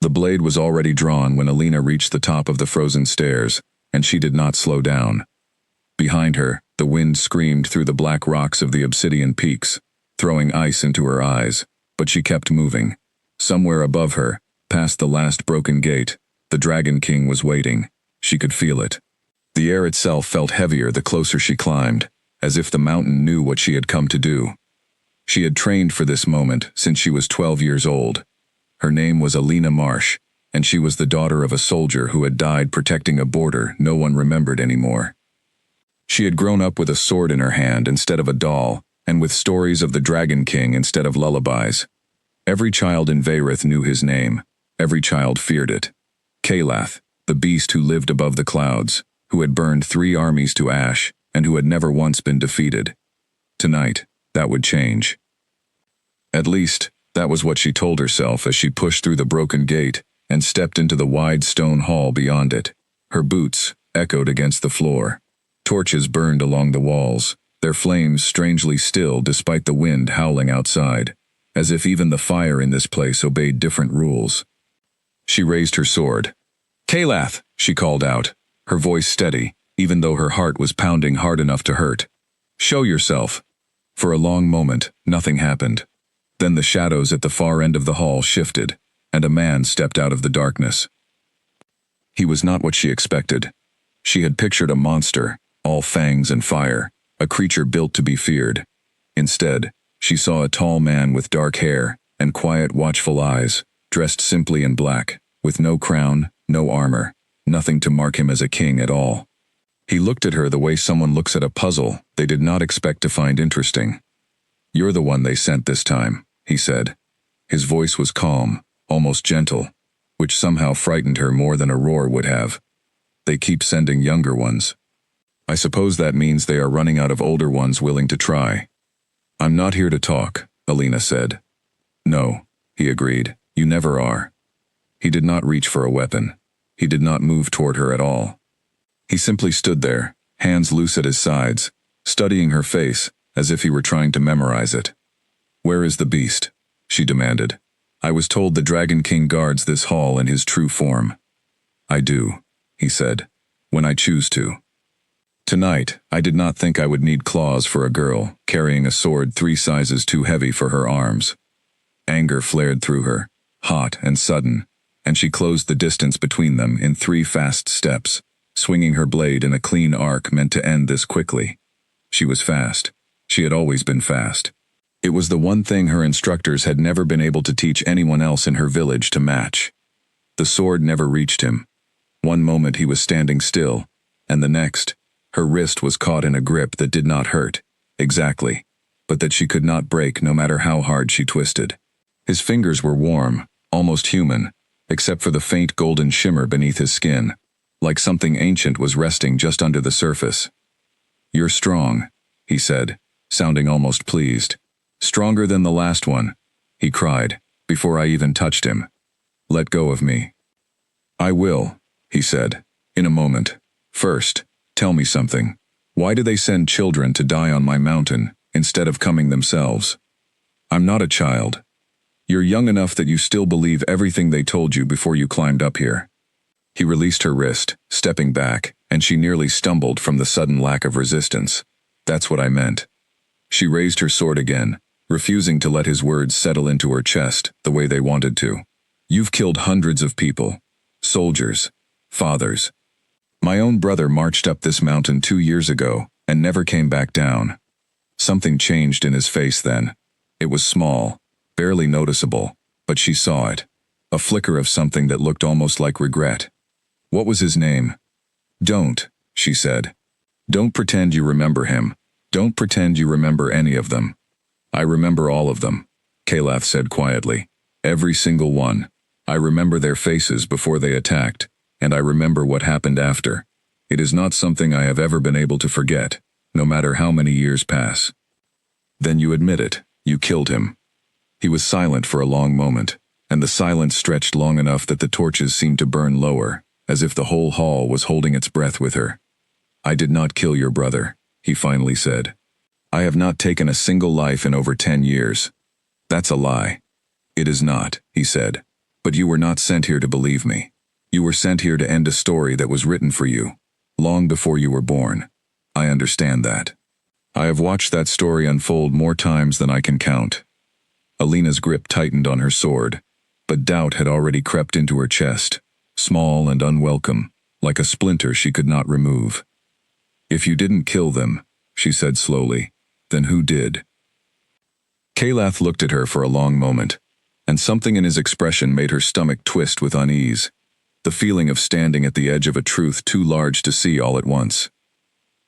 The blade was already drawn when Alina reached the top of the frozen stairs, and she did not slow down. Behind her, the wind screamed through the black rocks of the obsidian peaks, throwing ice into her eyes, but she kept moving. Somewhere above her, past the last broken gate, the Dragon King was waiting. She could feel it. The air itself felt heavier the closer she climbed, as if the mountain knew what she had come to do. She had trained for this moment since she was 12 years old. Her name was Alina Marsh, and she was the daughter of a soldier who had died protecting a border no one remembered anymore. She had grown up with a sword in her hand instead of a doll, and with stories of the Dragon King instead of lullabies. Every child in Vayrith knew his name. Every child feared it. Calath, the beast who lived above the clouds, who had burned 3 armies to ash, and who had never once been defeated. Tonight, that would change. At least, that was what she told herself as she pushed through the broken gate and stepped into the wide stone hall beyond it. Her boots echoed against the floor. Torches burned along the walls, their flames strangely still despite the wind howling outside, as if even the fire in this place obeyed different rules. She raised her sword. "Calath!" she called out, her voice steady, even though her heart was pounding hard enough to hurt. "Show yourself." For a long moment, nothing happened. Then the shadows at the far end of the hall shifted, and a man stepped out of the darkness. He was not what she expected. She had pictured a monster, all fangs and fire, a creature built to be feared. Instead, she saw a tall man with dark hair and quiet, watchful eyes, dressed simply in black, with no crown, no armor, nothing to mark him as a king at all. He looked at her the way someone looks at a puzzle they did not expect to find interesting. "You're the one they sent this time," he said. His voice was calm, almost gentle, which somehow frightened her more than a roar would have. "They keep sending younger ones. I suppose that means they are running out of older ones willing to try." "I'm not here to talk," Alina said. "No," he agreed, "you never are." He did not reach for a weapon. He did not move toward her at all. He simply stood there, hands loose at his sides, studying her face as if he were trying to memorize it. "Where is the beast?" she demanded. "I was told the Dragon King guards this hall in his true form." "I do," he said, "when I choose to. Tonight, I did not think I would need claws for a girl carrying a sword 3 sizes too heavy for her arms." Anger flared through her, hot and sudden, and she closed the distance between them in 3 fast steps, swinging her blade in a clean arc meant to end this quickly. She was fast. She had always been fast. It was the one thing her instructors had never been able to teach anyone else in her village to match. The sword never reached him. One moment he was standing still, and the next, her wrist was caught in a grip that did not hurt, exactly, but that she could not break no matter how hard she twisted. His fingers were warm, almost human, except for the faint golden shimmer beneath his skin, like something ancient was resting just under the surface. "You're strong," he said, sounding almost pleased. "Stronger than the last one," he cried, before I even touched him. "Let go of me." "I will," he said, "in a moment. First, tell me something. Why do they send children to die on my mountain, instead of coming themselves? I'm not a child. You're young enough that you still believe everything they told you before you climbed up here." He released her wrist, stepping back, and she nearly stumbled from the sudden lack of resistance. "That's what I meant." She raised her sword again, refusing to let his words settle into her chest the way they wanted to. "You've killed hundreds of people. Soldiers. Fathers. My own brother marched up this mountain 2 years ago and never came back down." Something changed in his face then. It was small, barely noticeable, but she saw it. A flicker of something that looked almost like regret. "What was his name?" "Don't," she said. "Don't pretend you remember him. Don't pretend you remember any of them." "I remember all of them," Calath said quietly. "Every single one. I remember their faces before they attacked, and I remember what happened after. It is not something I have ever been able to forget, no matter how many years pass." "Then you admit it, you killed him." He was silent for a long moment, and the silence stretched long enough that the torches seemed to burn lower, as if the whole hall was holding its breath with her. "I did not kill your brother," he finally said. "I have not taken a single life in over 10 years. "That's a lie." "It is not," he said. But you were not sent here to believe me. You were sent here to end a story that was written for you, long before you were born. I understand that. I have watched that story unfold more times than I can count. Alina's grip tightened on her sword, but doubt had already crept into her chest, small and unwelcome, like a splinter she could not remove. If you didn't kill them, she said slowly, then who did? Kalath looked at her for a long moment, and something in his expression made her stomach twist with unease, the feeling of standing at the edge of a truth too large to see all at once.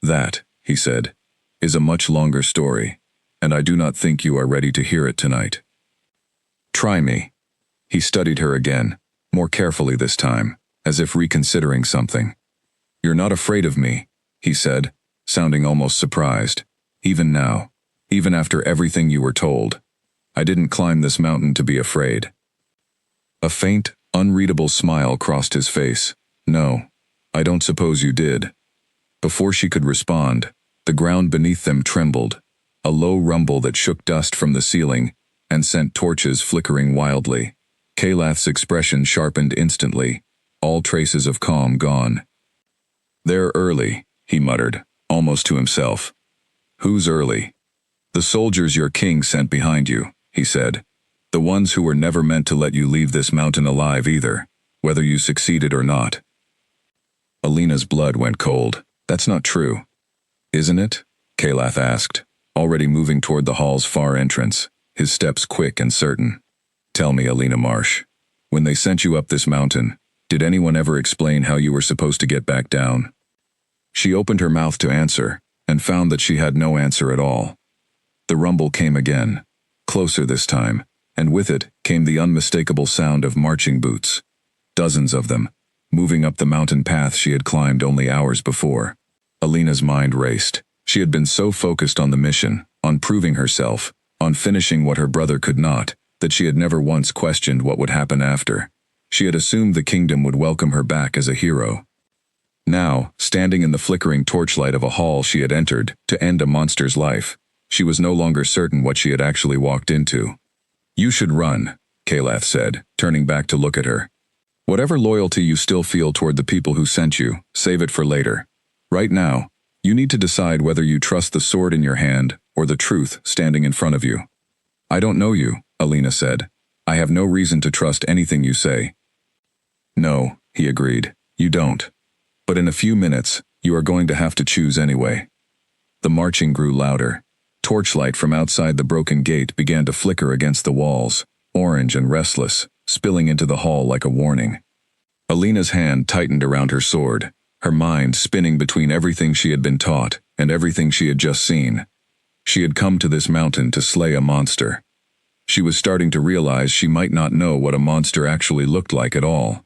That, he said, is a much longer story, and I do not think you are ready to hear it tonight. Try me. He studied her again, more carefully this time, as if reconsidering something. You're not afraid of me, he said, sounding almost surprised. Even now, even after everything you were told. I didn't climb this mountain to be afraid. A faint, unreadable smile crossed his face. No, I don't suppose you did. Before she could respond, the ground beneath them trembled, a low rumble that shook dust from the ceiling and sent torches flickering wildly. Kalath's expression sharpened instantly, all traces of calm gone. They're early, he muttered, almost to himself. Who's early? The soldiers your king sent behind you, he said. The ones who were never meant to let you leave this mountain alive either, whether you succeeded or not. Alina's blood went cold. That's not true. Isn't it? Kalath asked, already moving toward the hall's far entrance, his steps quick and certain. Tell me, Alina Marsh, when they sent you up this mountain, did anyone ever explain how you were supposed to get back down? She opened her mouth to answer, and found that she had no answer at all. The rumble came again, closer this time, and with it came the unmistakable sound of marching boots. Dozens of them, moving up the mountain path she had climbed only hours before. Alina's mind raced. She had been so focused on the mission, on proving herself, on finishing what her brother could not, that she had never once questioned what would happen after. She had assumed the kingdom would welcome her back as a hero. Now, standing in the flickering torchlight of a hall she had entered to end a monster's life, she was no longer certain what she had actually walked into. You should run, Kalath said, turning back to look at her. Whatever loyalty you still feel toward the people who sent you, save it for later. Right now, you need to decide whether you trust the sword in your hand or the truth standing in front of you. I don't know you, Alina said. I have no reason to trust anything you say. No, he agreed, you don't. But in a few minutes, you are going to have to choose anyway. The marching grew louder. Torchlight from outside the broken gate began to flicker against the walls, orange and restless, spilling into the hall like a warning. Alina's hand tightened around her sword, her mind spinning between everything she had been taught and everything she had just seen. She had come to this mountain to slay a monster. She was starting to realize she might not know what a monster actually looked like at all.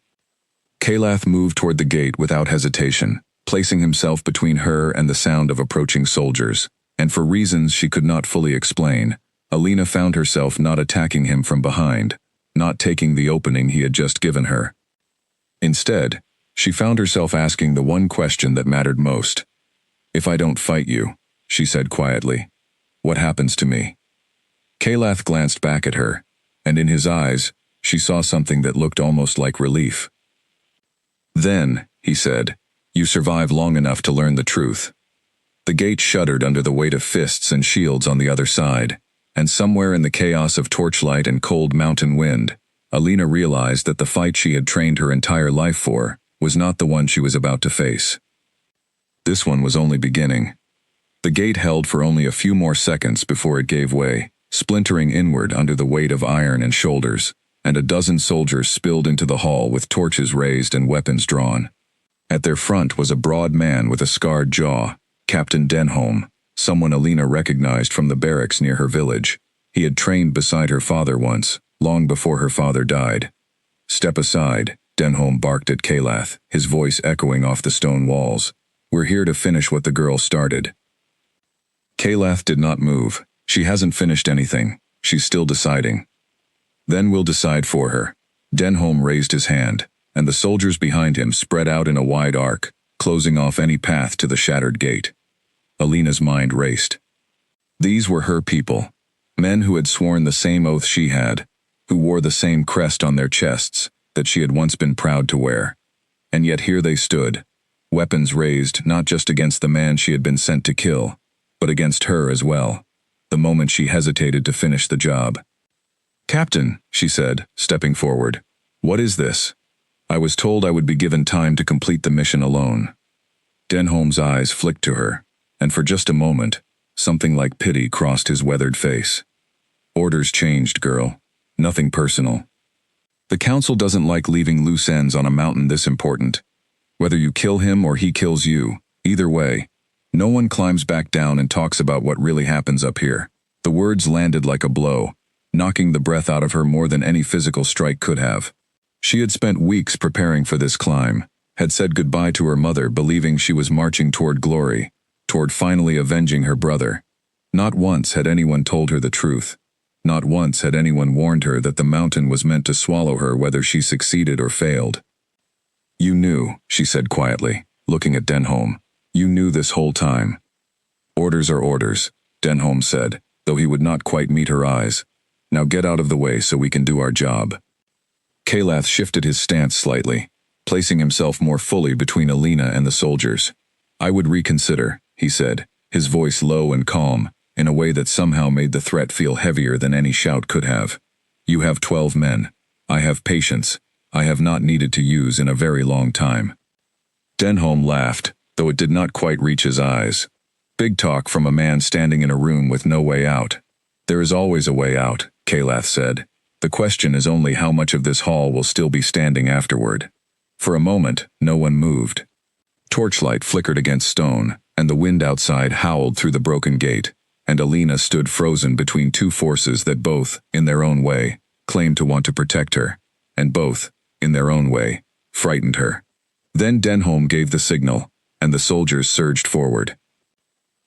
Kalath moved toward the gate without hesitation, placing himself between her and the sound of approaching soldiers, and for reasons she could not fully explain, Alina found herself not attacking him from behind, not taking the opening he had just given her. Instead, she found herself asking the one question that mattered most. If I don't fight you, she said quietly, what happens to me? Kalath glanced back at her, and in his eyes, she saw something that looked almost like relief. Then, he said, you survive long enough to learn the truth. The gate shuddered under the weight of fists and shields on the other side, and somewhere in the chaos of torchlight and cold mountain wind, Alina realized that the fight she had trained her entire life for was not the one she was about to face. This one was only beginning. The gate held for only a few more seconds before it gave way, splintering inward under the weight of iron and shoulders, and a dozen soldiers spilled into the hall with torches raised and weapons drawn. At their front was a broad man with a scarred jaw, Captain Denholm, someone Alina recognized from the barracks near her village. He had trained beside her father once, long before her father died. Step aside, Denholm barked at Kalath, his voice echoing off the stone walls. We're here to finish what the girl started. Kalath did not move. She hasn't finished anything. She's still deciding. Then we'll decide for her. Denholm raised his hand, and the soldiers behind him spread out in a wide arc, closing off any path to the shattered gate. Alina's mind raced. These were her people, men who had sworn the same oath she had, who wore the same crest on their chests that she had once been proud to wear. And yet here they stood, weapons raised not just against the man she had been sent to kill, but against her as well, the moment she hesitated to finish the job. "Captain," she said, stepping forward, "what is this? I was told I would be given time to complete the mission alone." Denholm's eyes flicked to her, and for just a moment, something like pity crossed his weathered face. "Orders changed, girl. Nothing personal. The council doesn't like leaving loose ends on a mountain this important. Whether you kill him or he kills you, either way, no one climbs back down and talks about what really happens up here." The words landed like a blow, knocking the breath out of her more than any physical strike could have. She had spent weeks preparing for this climb, had said goodbye to her mother believing she was marching toward glory, toward finally avenging her brother. Not once had anyone told her the truth. Not once had anyone warned her that the mountain was meant to swallow her whether she succeeded or failed. "You knew," she said quietly, looking at Denholm. "You knew this whole time." "Orders are orders," Denholm said, though he would not quite meet her eyes. "Now get out of the way so we can do our job." Kalath shifted his stance slightly, placing himself more fully between Alina and the soldiers. "I would reconsider," he said, his voice low and calm, in a way that somehow made the threat feel heavier than any shout could have. "You have 12 men. I have patience I have not needed to use in a very long time." Denholm laughed, though it did not quite reach his eyes. Big talk from a man standing in a room with no way out. "There is always a way out," Kalath said. "The question is only how much of this hall will still be standing afterward." For a moment, no one moved. Torchlight flickered against stone, and the wind outside howled through the broken gate, and Alina stood frozen between two forces that both, in their own way, claimed to want to protect her, and both, in their own way, frightened her. Then Denholm gave the signal, and the soldiers surged forward.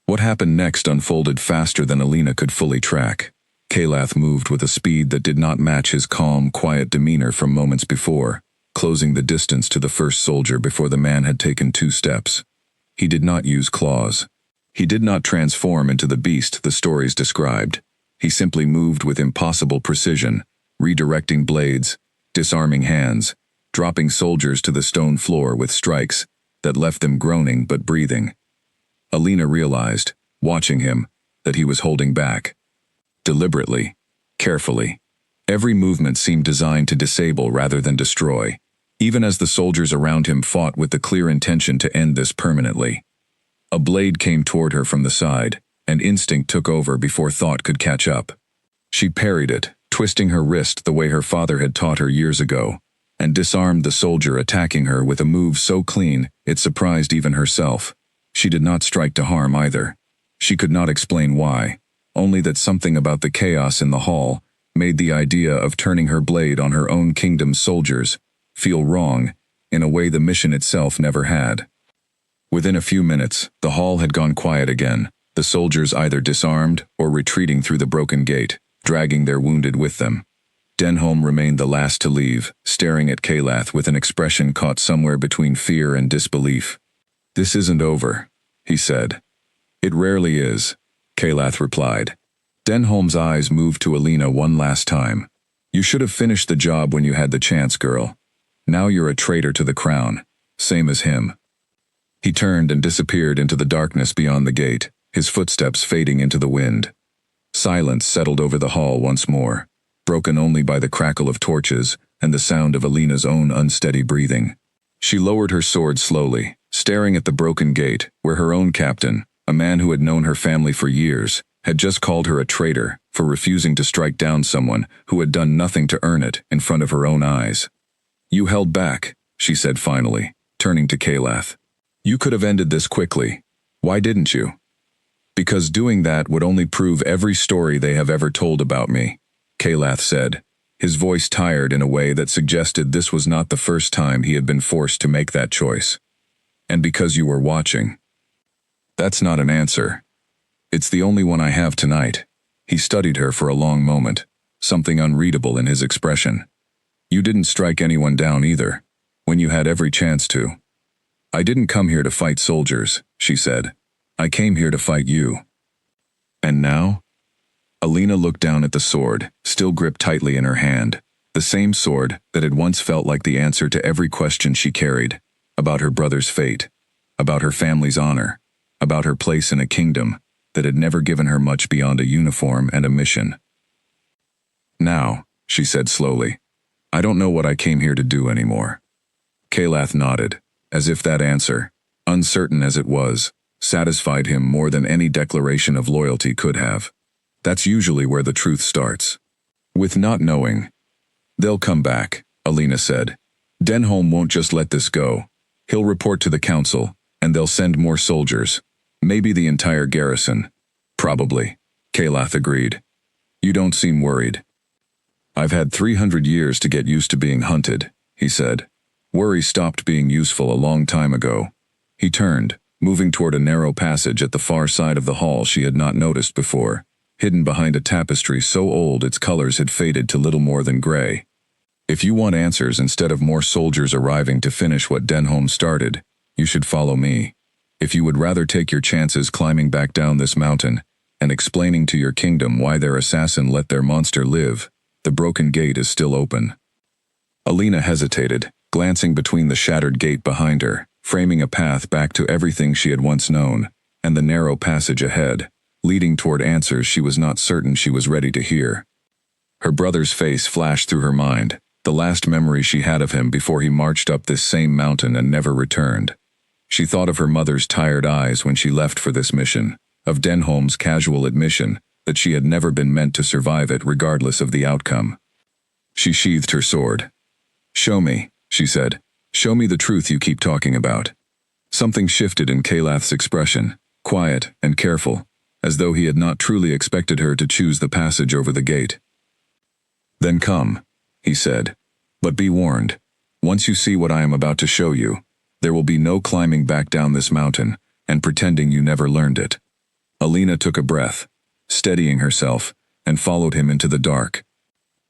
What happened next unfolded faster than Alina could fully track. Kalath moved with a speed that did not match his calm, quiet demeanor from moments before, closing the distance to the first soldier before the man had taken 2 steps. He did not use claws. He did not transform into the beast the stories described. He simply moved with impossible precision, redirecting blades, disarming hands, dropping soldiers to the stone floor with strikes that left them groaning but breathing. Alina realized, watching him, that he was holding back. Deliberately, carefully. Every movement seemed designed to disable rather than destroy, even as the soldiers around him fought with the clear intention to end this permanently. A blade came toward her from the side, and instinct took over before thought could catch up. She parried it, twisting her wrist the way her father had taught her years ago, and disarmed the soldier attacking her with a move so clean it surprised even herself. She did not strike to harm either. She could not explain why, only that something about the chaos in the hall made the idea of turning her blade on her own kingdom's soldiers feel wrong in a way the mission itself never had. Within a few minutes, the hall had gone quiet again, the soldiers either disarmed or retreating through the broken gate, dragging their wounded with them. Denholm remained the last to leave, staring at Kalath with an expression caught somewhere between fear and disbelief. "This isn't over," he said. "It rarely is," Kalath replied. Denholm's eyes moved to Alina one last time. "You should have finished the job when you had the chance, girl. Now you're a traitor to the crown, same as him." He turned and disappeared into the darkness beyond the gate, his footsteps fading into the wind. Silence settled over the hall once more, broken only by the crackle of torches and the sound of Alina's own unsteady breathing. She lowered her sword slowly, staring at the broken gate where her own captain, a man who had known her family for years, had just called her a traitor for refusing to strike down someone who had done nothing to earn it in front of her own eyes. "You held back," she said finally, turning to Kalath. "You could have ended this quickly. Why didn't you?" "Because doing that would only prove every story they have ever told about me," Kalath said, his voice tired in a way that suggested this was not the first time he had been forced to make that choice. "And because you were watching." "That's not an answer. It's the only one I have tonight." He studied her for a long moment, something unreadable in his expression. "You didn't strike anyone down either, when you had every chance to." "I didn't come here to fight soldiers," she said. "I came here to fight you." "And now?" Alina looked down at the sword, still gripped tightly in her hand. The same sword that had once felt like the answer to every question she carried, about her brother's fate, about her family's honor, about her place in a kingdom that had never given her much beyond a uniform and a mission. "Now," she said slowly, "I don't know what I came here to do anymore." Kalath nodded, as if that answer, uncertain as it was, satisfied him more than any declaration of loyalty could have. That's usually where the truth starts. With not knowing. "They'll come back," Alina said. "Denholm won't just let this go. He'll report to the council, and they'll send more soldiers. Maybe the entire garrison." "Probably," Kalath agreed. "You don't seem worried." "I've had 300 years to get used to being hunted," he said. "Worry stopped being useful a long time ago." He turned, moving toward a narrow passage at the far side of the hall she had not noticed before, hidden behind a tapestry so old its colors had faded to little more than gray. "If you want answers instead of more soldiers arriving to finish what Denholm started, you should follow me. If you would rather take your chances climbing back down this mountain and explaining to your kingdom why their assassin let their monster live, the broken gate is still open." Alina hesitated, glancing between the shattered gate behind her, framing a path back to everything she had once known, and the narrow passage ahead, leading toward answers she was not certain she was ready to hear. Her brother's face flashed through her mind, the last memory she had of him before he marched up this same mountain and never returned. She thought of her mother's tired eyes when she left for this mission, of Denholm's casual admission that she had never been meant to survive it regardless of the outcome. She sheathed her sword. "Show me," she said. "Show me the truth you keep talking about." Something shifted in Kalath's expression, quiet and careful, as though he had not truly expected her to choose the passage over the gate. "Then come," he said. "But be warned. Once you see what I am about to show you, there will be no climbing back down this mountain and pretending you never learned it." Alina took a breath, steadying herself, and followed him into the dark.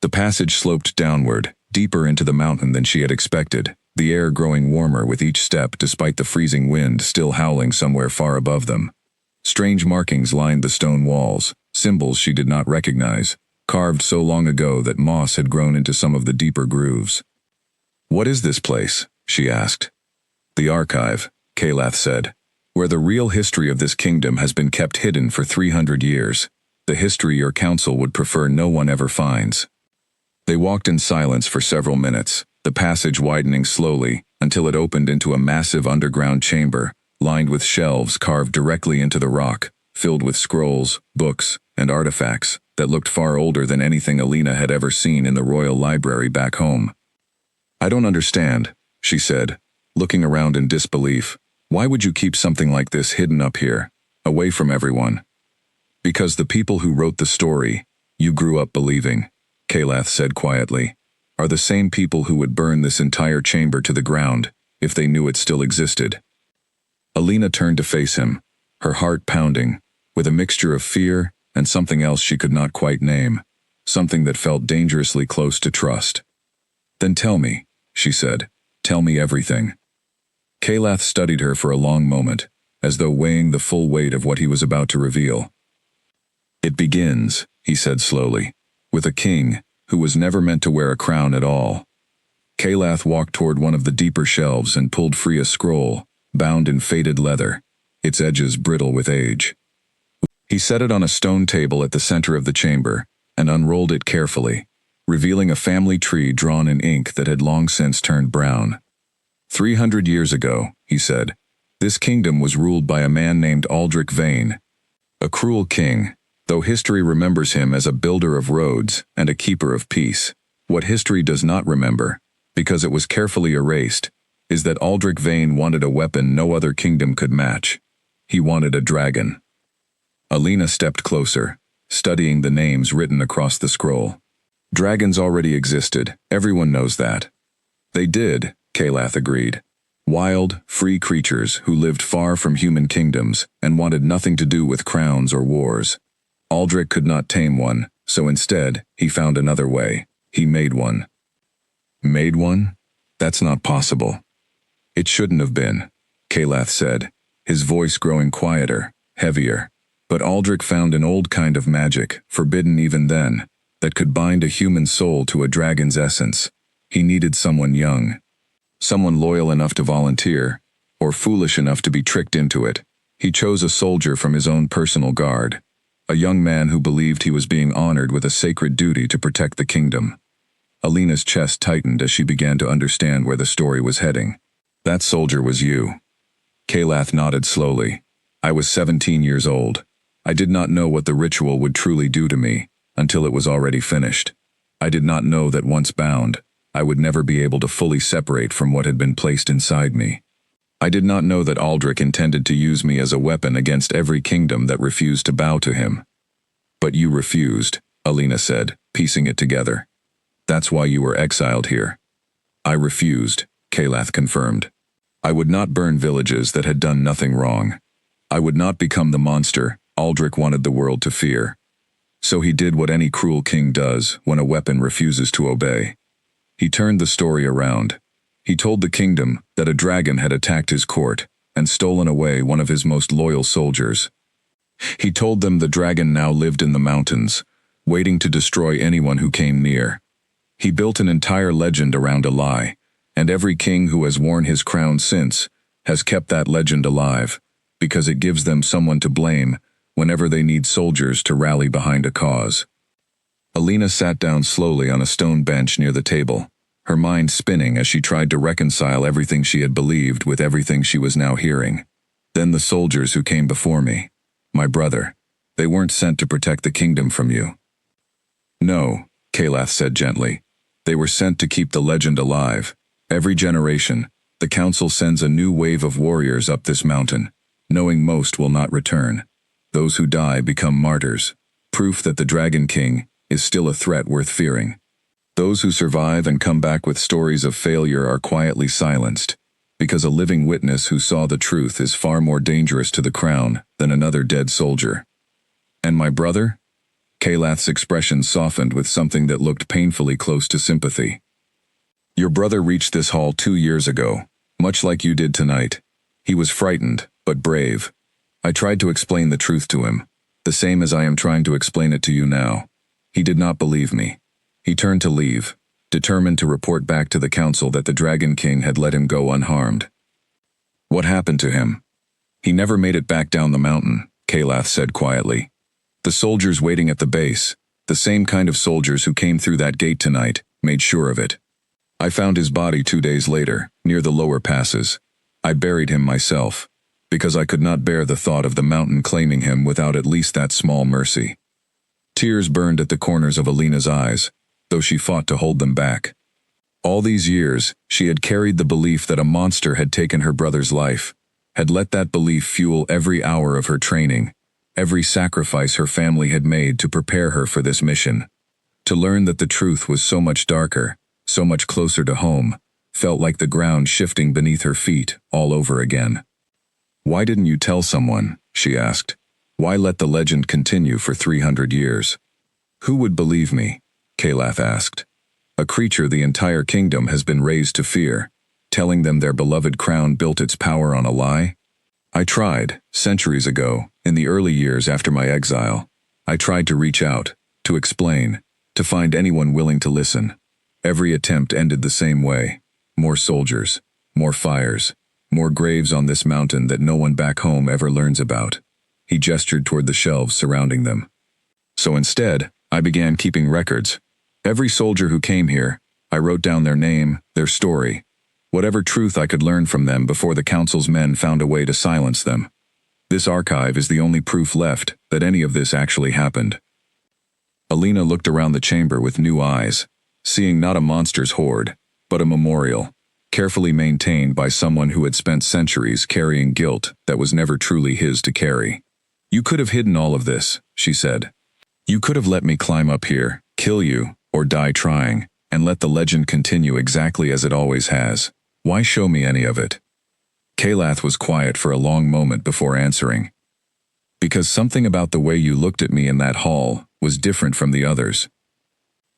The passage sloped downward, deeper into the mountain than she had expected, the air growing warmer with each step despite the freezing wind still howling somewhere far above them. Strange markings lined the stone walls, symbols she did not recognize, carved so long ago that moss had grown into some of the deeper grooves. "What is this place?" she asked. "The archive," Kalath said, "where the real history of this kingdom has been kept hidden for 300 years, the history your council would prefer no one ever finds." They walked in silence for several minutes, the passage widening slowly until it opened into a massive underground chamber, lined with shelves carved directly into the rock, filled with scrolls, books, and artifacts that looked far older than anything Alina had ever seen in the royal library back home. "I don't understand," she said, looking around in disbelief. "Why would you keep something like this hidden up here, away from everyone?" "Because the people who wrote the story, you grew up believing," Kalath said quietly, "are the same people who would burn this entire chamber to the ground if they knew it still existed." Alina turned to face him, her heart pounding, with a mixture of fear and something else she could not quite name, something that felt dangerously close to trust. "Then tell me," she said. "Tell me everything." Kalath studied her for a long moment, as though weighing the full weight of what he was about to reveal. "It begins," he said slowly, "with a king who was never meant to wear a crown at all." Kalath walked toward one of the deeper shelves and pulled free a scroll, bound in faded leather, its edges brittle with age. He set it on a stone table at the center of the chamber and unrolled it carefully, revealing a family tree drawn in ink that had long since turned brown. 300 years ago, he said, this kingdom was ruled by a man named Aldrich Vane, a cruel king, though history remembers him as a builder of roads and a keeper of peace. What history does not remember, because it was carefully erased, is that Aldrich Vane wanted a weapon no other kingdom could match. He wanted a dragon. Alina stepped closer, studying the names written across the scroll. Dragons already existed, everyone knows that. They did, Kalath agreed. Wild, free creatures who lived far from human kingdoms and wanted nothing to do with crowns or wars. Aldrich could not tame one, so instead, he found another way. He made one. Made one? That's not possible. It shouldn't have been, Kalath said, his voice growing quieter, heavier. But Aldrich found an old kind of magic, forbidden even then, that could bind a human soul to a dragon's essence. He needed someone young. Someone loyal enough to volunteer, or foolish enough to be tricked into it. He chose a soldier from his own personal guard, a young man who believed he was being honored with a sacred duty to protect the kingdom. Alina's chest tightened as she began to understand where the story was heading. That soldier was you. Kalath nodded slowly. I was 17 years old. I did not know what the ritual would truly do to me, until it was already finished. I did not know that once bound, I would never be able to fully separate from what had been placed inside me. I did not know that Aldrich intended to use me as a weapon against every kingdom that refused to bow to him. But you refused, Alina said, piecing it together. That's why you were exiled here. I refused, Kalath confirmed. I would not burn villages that had done nothing wrong. I would not become the monster Aldrich wanted the world to fear. So he did what any cruel king does when a weapon refuses to obey. He turned the story around. He told the kingdom that a dragon had attacked his court and stolen away one of his most loyal soldiers. He told them the dragon now lived in the mountains, waiting to destroy anyone who came near. He built an entire legend around a lie, and every king who has worn his crown since has kept that legend alive, because it gives them someone to blame whenever they need soldiers to rally behind a cause. Alina sat down slowly on a stone bench near the table, her mind spinning as she tried to reconcile everything she had believed with everything she was now hearing. Then the soldiers who came before me, my brother, they weren't sent to protect the kingdom from you. No, Kalath said gently. They were sent to keep the legend alive. Every generation, the council sends a new wave of warriors up this mountain, knowing most will not return. Those who die become martyrs, proof that the Dragon King is still a threat worth fearing. Those who survive and come back with stories of failure are quietly silenced, because a living witness who saw the truth is far more dangerous to the crown than another dead soldier. And my brother? Kalath's expression softened with something that looked painfully close to sympathy. Your brother reached this hall 2 years ago, much like you did tonight. He was frightened, but brave. I tried to explain the truth to him, the same as I am trying to explain it to you now. He did not believe me. He turned to leave, determined to report back to the council that the Dragon King had let him go unharmed. What happened to him? He never made it back down the mountain, Kalath said quietly. The soldiers waiting at the base, the same kind of soldiers who came through that gate tonight, made sure of it. I found his body 2 days later, near the lower passes. I buried him myself, because I could not bear the thought of the mountain claiming him without at least that small mercy. Tears burned at the corners of Alina's eyes, though she fought to hold them back. All these years, she had carried the belief that a monster had taken her brother's life, had let that belief fuel every hour of her training, every sacrifice her family had made to prepare her for this mission. To learn that the truth was so much darker, so much closer to home, felt like the ground shifting beneath her feet all over again. Why didn't you tell someone? She asked. Why let the legend continue for 300 years? Who would believe me? Kalath asked. A creature the entire kingdom has been raised to fear, telling them their beloved crown built its power on a lie? I tried, centuries ago, in the early years after my exile. I tried to reach out, to explain, to find anyone willing to listen. Every attempt ended the same way. More soldiers, more fires, more graves on this mountain that no one back home ever learns about. He gestured toward the shelves surrounding them. So instead, I began keeping records. Every soldier who came here, I wrote down their name, their story, whatever truth I could learn from them before the council's men found a way to silence them. This archive is the only proof left that any of this actually happened. Alina looked around the chamber with new eyes, seeing not a monster's hoard, but a memorial, carefully maintained by someone who had spent centuries carrying guilt that was never truly his to carry. You could have hidden all of this, she said. You could have let me climb up here, kill you, or die trying, and let the legend continue exactly as it always has. Why show me any of it? Kalath was quiet for a long moment before answering. Because something about the way you looked at me in that hall was different from the others.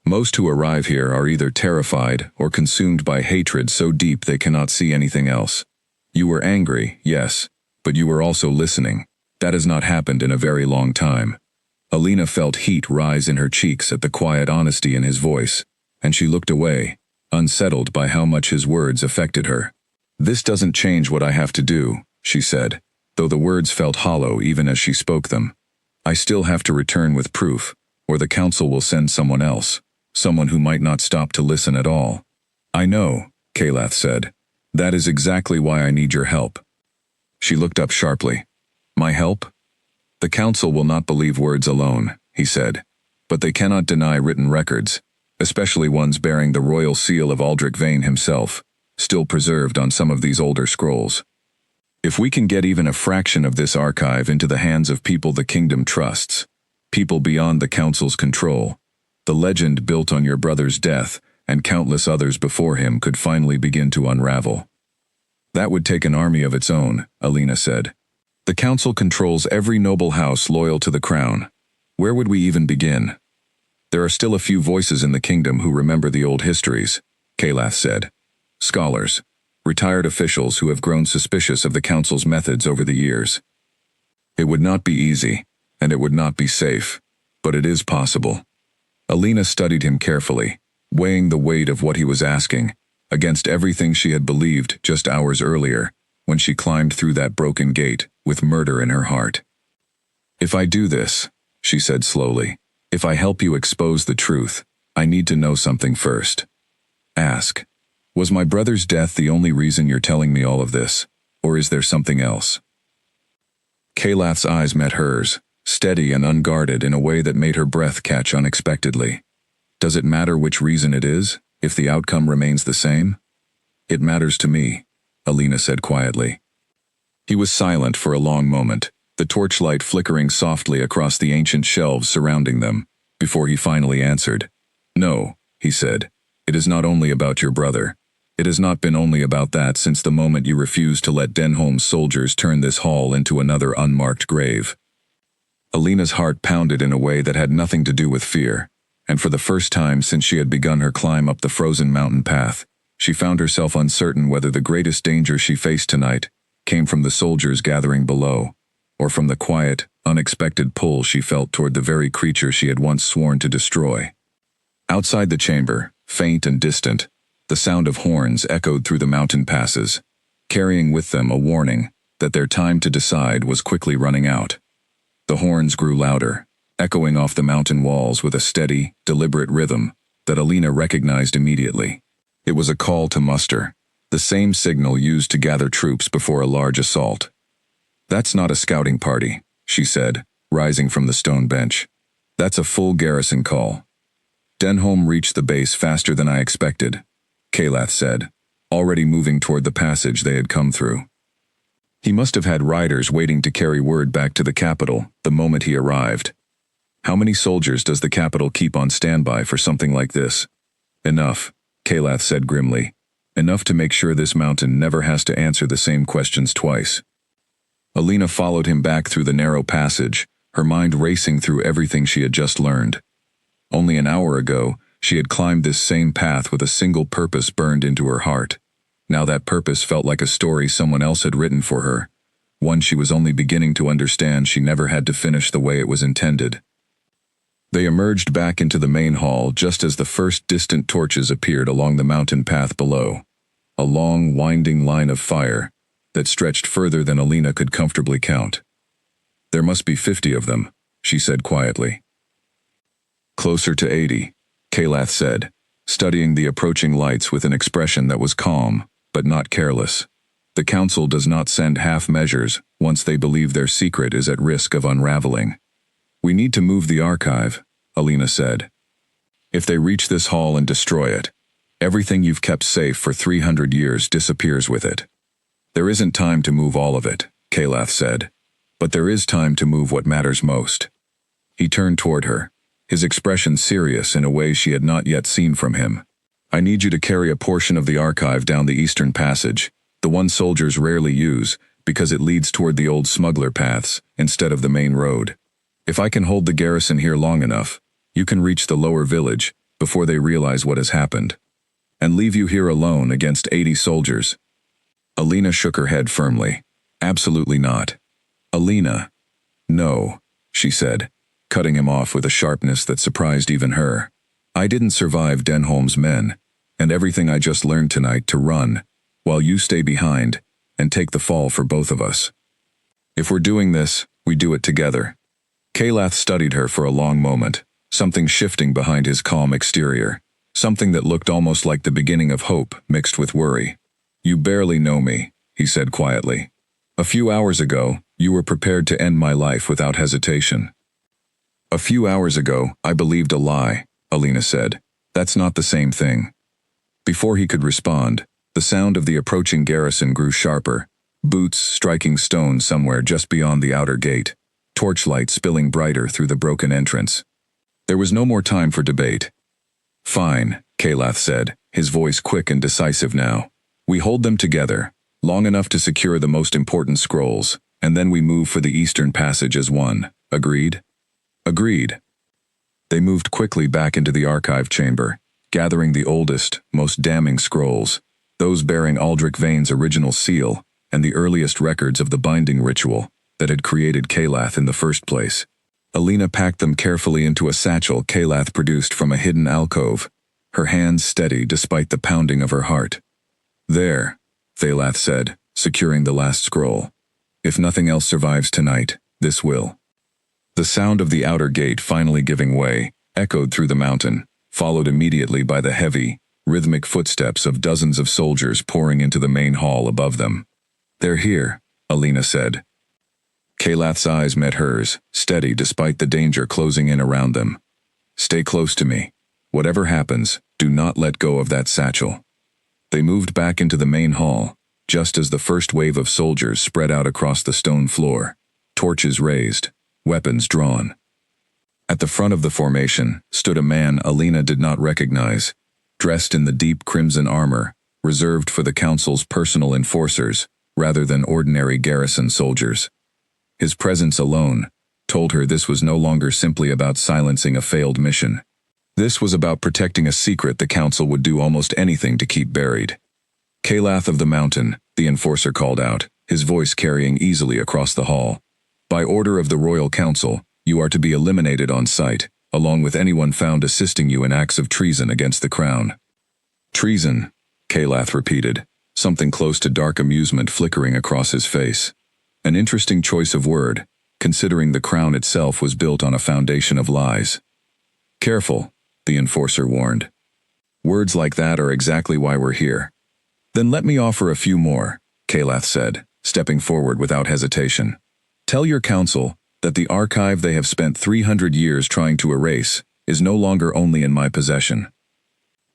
Most who arrive here are either terrified or consumed by hatred so deep they cannot see anything else. You were angry, yes, but you were also listening. That has not happened in a very long time. Alina felt heat rise in her cheeks at the quiet honesty in his voice, and she looked away, unsettled by how much his words affected her. "This doesn't change what I have to do," she said, though the words felt hollow even as she spoke them. "I still have to return with proof, or the council will send someone else, someone who might not stop to listen at all." "I know," Kalath said. "That is exactly why I need your help." She looked up sharply. "My help?" "The council will not believe words alone," he said, "but they cannot deny written records, especially ones bearing the royal seal of Aldrich Vane himself, still preserved on some of these older scrolls. If we can get even a fraction of this archive into the hands of people the kingdom trusts, people beyond the council's control, the legend built on your brother's death and countless others before him could finally begin to unravel." "That would take an army of its own," Alina said. "The council controls every noble house loyal to the crown. Where would we even begin?" "There are still a few voices in the kingdom who remember the old histories," Kalath said. "Scholars, retired officials who have grown suspicious of the council's methods over the years. It would not be easy, and it would not be safe, but it is possible." Alina studied him carefully, weighing the weight of what he was asking, against everything she had believed just hours earlier, when she climbed through that broken gate, with murder in her heart. "If I do this," she said slowly, "if I help you expose the truth, I need to know something first. Ask, was my brother's death the only reason you're telling me all of this, or is there something else?" Kalath's eyes met hers, steady and unguarded in a way that made her breath catch unexpectedly. "Does it matter which reason it is, if the outcome remains the same?" "It matters to me," Alina said quietly. He was silent for a long moment, the torchlight flickering softly across the ancient shelves surrounding them, before he finally answered. "No," he said, "it is not only about your brother. It has not been only about that since the moment you refused to let Denholm's soldiers turn this hall into another unmarked grave." Alina's heart pounded in a way that had nothing to do with fear, and for the first time since she had begun her climb up the frozen mountain path, she found herself uncertain whether the greatest danger she faced tonight came from the soldiers gathering below, or from the quiet, unexpected pull she felt toward the very creature she had once sworn to destroy. Outside the chamber, faint and distant, the sound of horns echoed through the mountain passes, carrying with them a warning that their time to decide was quickly running out. The horns grew louder, echoing off the mountain walls with a steady, deliberate rhythm that Alina recognized immediately. It was a call to muster, the same signal used to gather troops before a large assault. "That's not a scouting party," she said, rising from the stone bench. "That's a full garrison call." "Denholm reached the base faster than I expected," Kalath said, already moving toward the passage they had come through. "He must have had riders waiting to carry word back to the capital the moment he arrived. How many soldiers does the capital keep on standby for something like this?" "Enough," Kalath said grimly. "Enough to make sure this mountain never has to answer the same questions twice." Alina followed him back through the narrow passage, her mind racing through everything she had just learned. Only an hour ago, she had climbed this same path with a single purpose burned into her heart. Now that purpose felt like a story someone else had written for her, one she was only beginning to understand she never had to finish the way it was intended. They emerged back into the main hall just as the first distant torches appeared along the mountain path below, a long, winding line of fire that stretched further than Alina could comfortably count. "There must be 50 of them," she said quietly. "Closer to 80, Kalath said, studying the approaching lights with an expression that was calm, but not careless. "The council does not send half measures once they believe their secret is at risk of unraveling." "We need to move the archive," Alina said. "If they reach this hall and destroy it, everything you've kept safe for 300 years disappears with it." "There isn't time to move all of it," Kalath said, "but there is time to move what matters most." He turned toward her, his expression serious in a way she had not yet seen from him. "I need you to carry a portion of the archive down the eastern passage, the one soldiers rarely use, because it leads toward the old smuggler paths instead of the main road. If I can hold the garrison here long enough, you can reach the lower village before they realize what has happened. And leave you here alone against 80 soldiers." Alina shook her head firmly. "Absolutely not." "Alina," No, she said, cutting him off with a sharpness that surprised even her. I didn't survive Denholm's men, and everything I just learned tonight to run, while you stay behind, and take the fall for both of us. If we're doing this, we do it together. Kalath studied her for a long moment, something shifting behind his calm exterior, something that looked almost like the beginning of hope mixed with worry. You barely know me, he said quietly. A few hours ago, you were prepared to end my life without hesitation. A few hours ago, I believed a lie, Alina said. That's not the same thing. Before he could respond, the sound of the approaching garrison grew sharper, boots striking stone somewhere just beyond the outer gate, torchlight spilling brighter through the broken entrance. There was no more time for debate. Fine, Kalath said, his voice quick and decisive now. We hold them together, long enough to secure the most important scrolls, and then we move for the Eastern Passage as one. Agreed? Agreed. They moved quickly back into the archive chamber, gathering the oldest, most damning scrolls, those bearing Aldrich Vane's original seal and the earliest records of the binding ritual that had created Kalath in the first place. Alina packed them carefully into a satchel Kalath produced from a hidden alcove, her hands steady despite the pounding of her heart. There, Thalath said, securing the last scroll. If nothing else survives tonight, this will. The sound of the outer gate finally giving way echoed through the mountain, followed immediately by the heavy, rhythmic footsteps of dozens of soldiers pouring into the main hall above them. They're here, Alina said. Kalath's eyes met hers, steady despite the danger closing in around them. Stay close to me. Whatever happens, do not let go of that satchel. They moved back into the main hall, just as the first wave of soldiers spread out across the stone floor, torches raised, weapons drawn. At the front of the formation stood a man Alina did not recognize, dressed in the deep crimson armor, reserved for the council's personal enforcers, rather than ordinary garrison soldiers. His presence alone told her this was no longer simply about silencing a failed mission. This was about protecting a secret the council would do almost anything to keep buried. Kalath of the Mountain, the enforcer called out, his voice carrying easily across the hall. By order of the Royal Council, you are to be eliminated on sight, along with anyone found assisting you in acts of treason against the crown. Treason, Kalath repeated, something close to dark amusement flickering across his face. An interesting choice of word, considering the crown itself was built on a foundation of lies. Careful, the enforcer warned. Words like that are exactly why we're here. Then let me offer a few more, Kalath said, stepping forward without hesitation. Tell your council that the archive they have spent 300 years trying to erase is no longer only in my possession.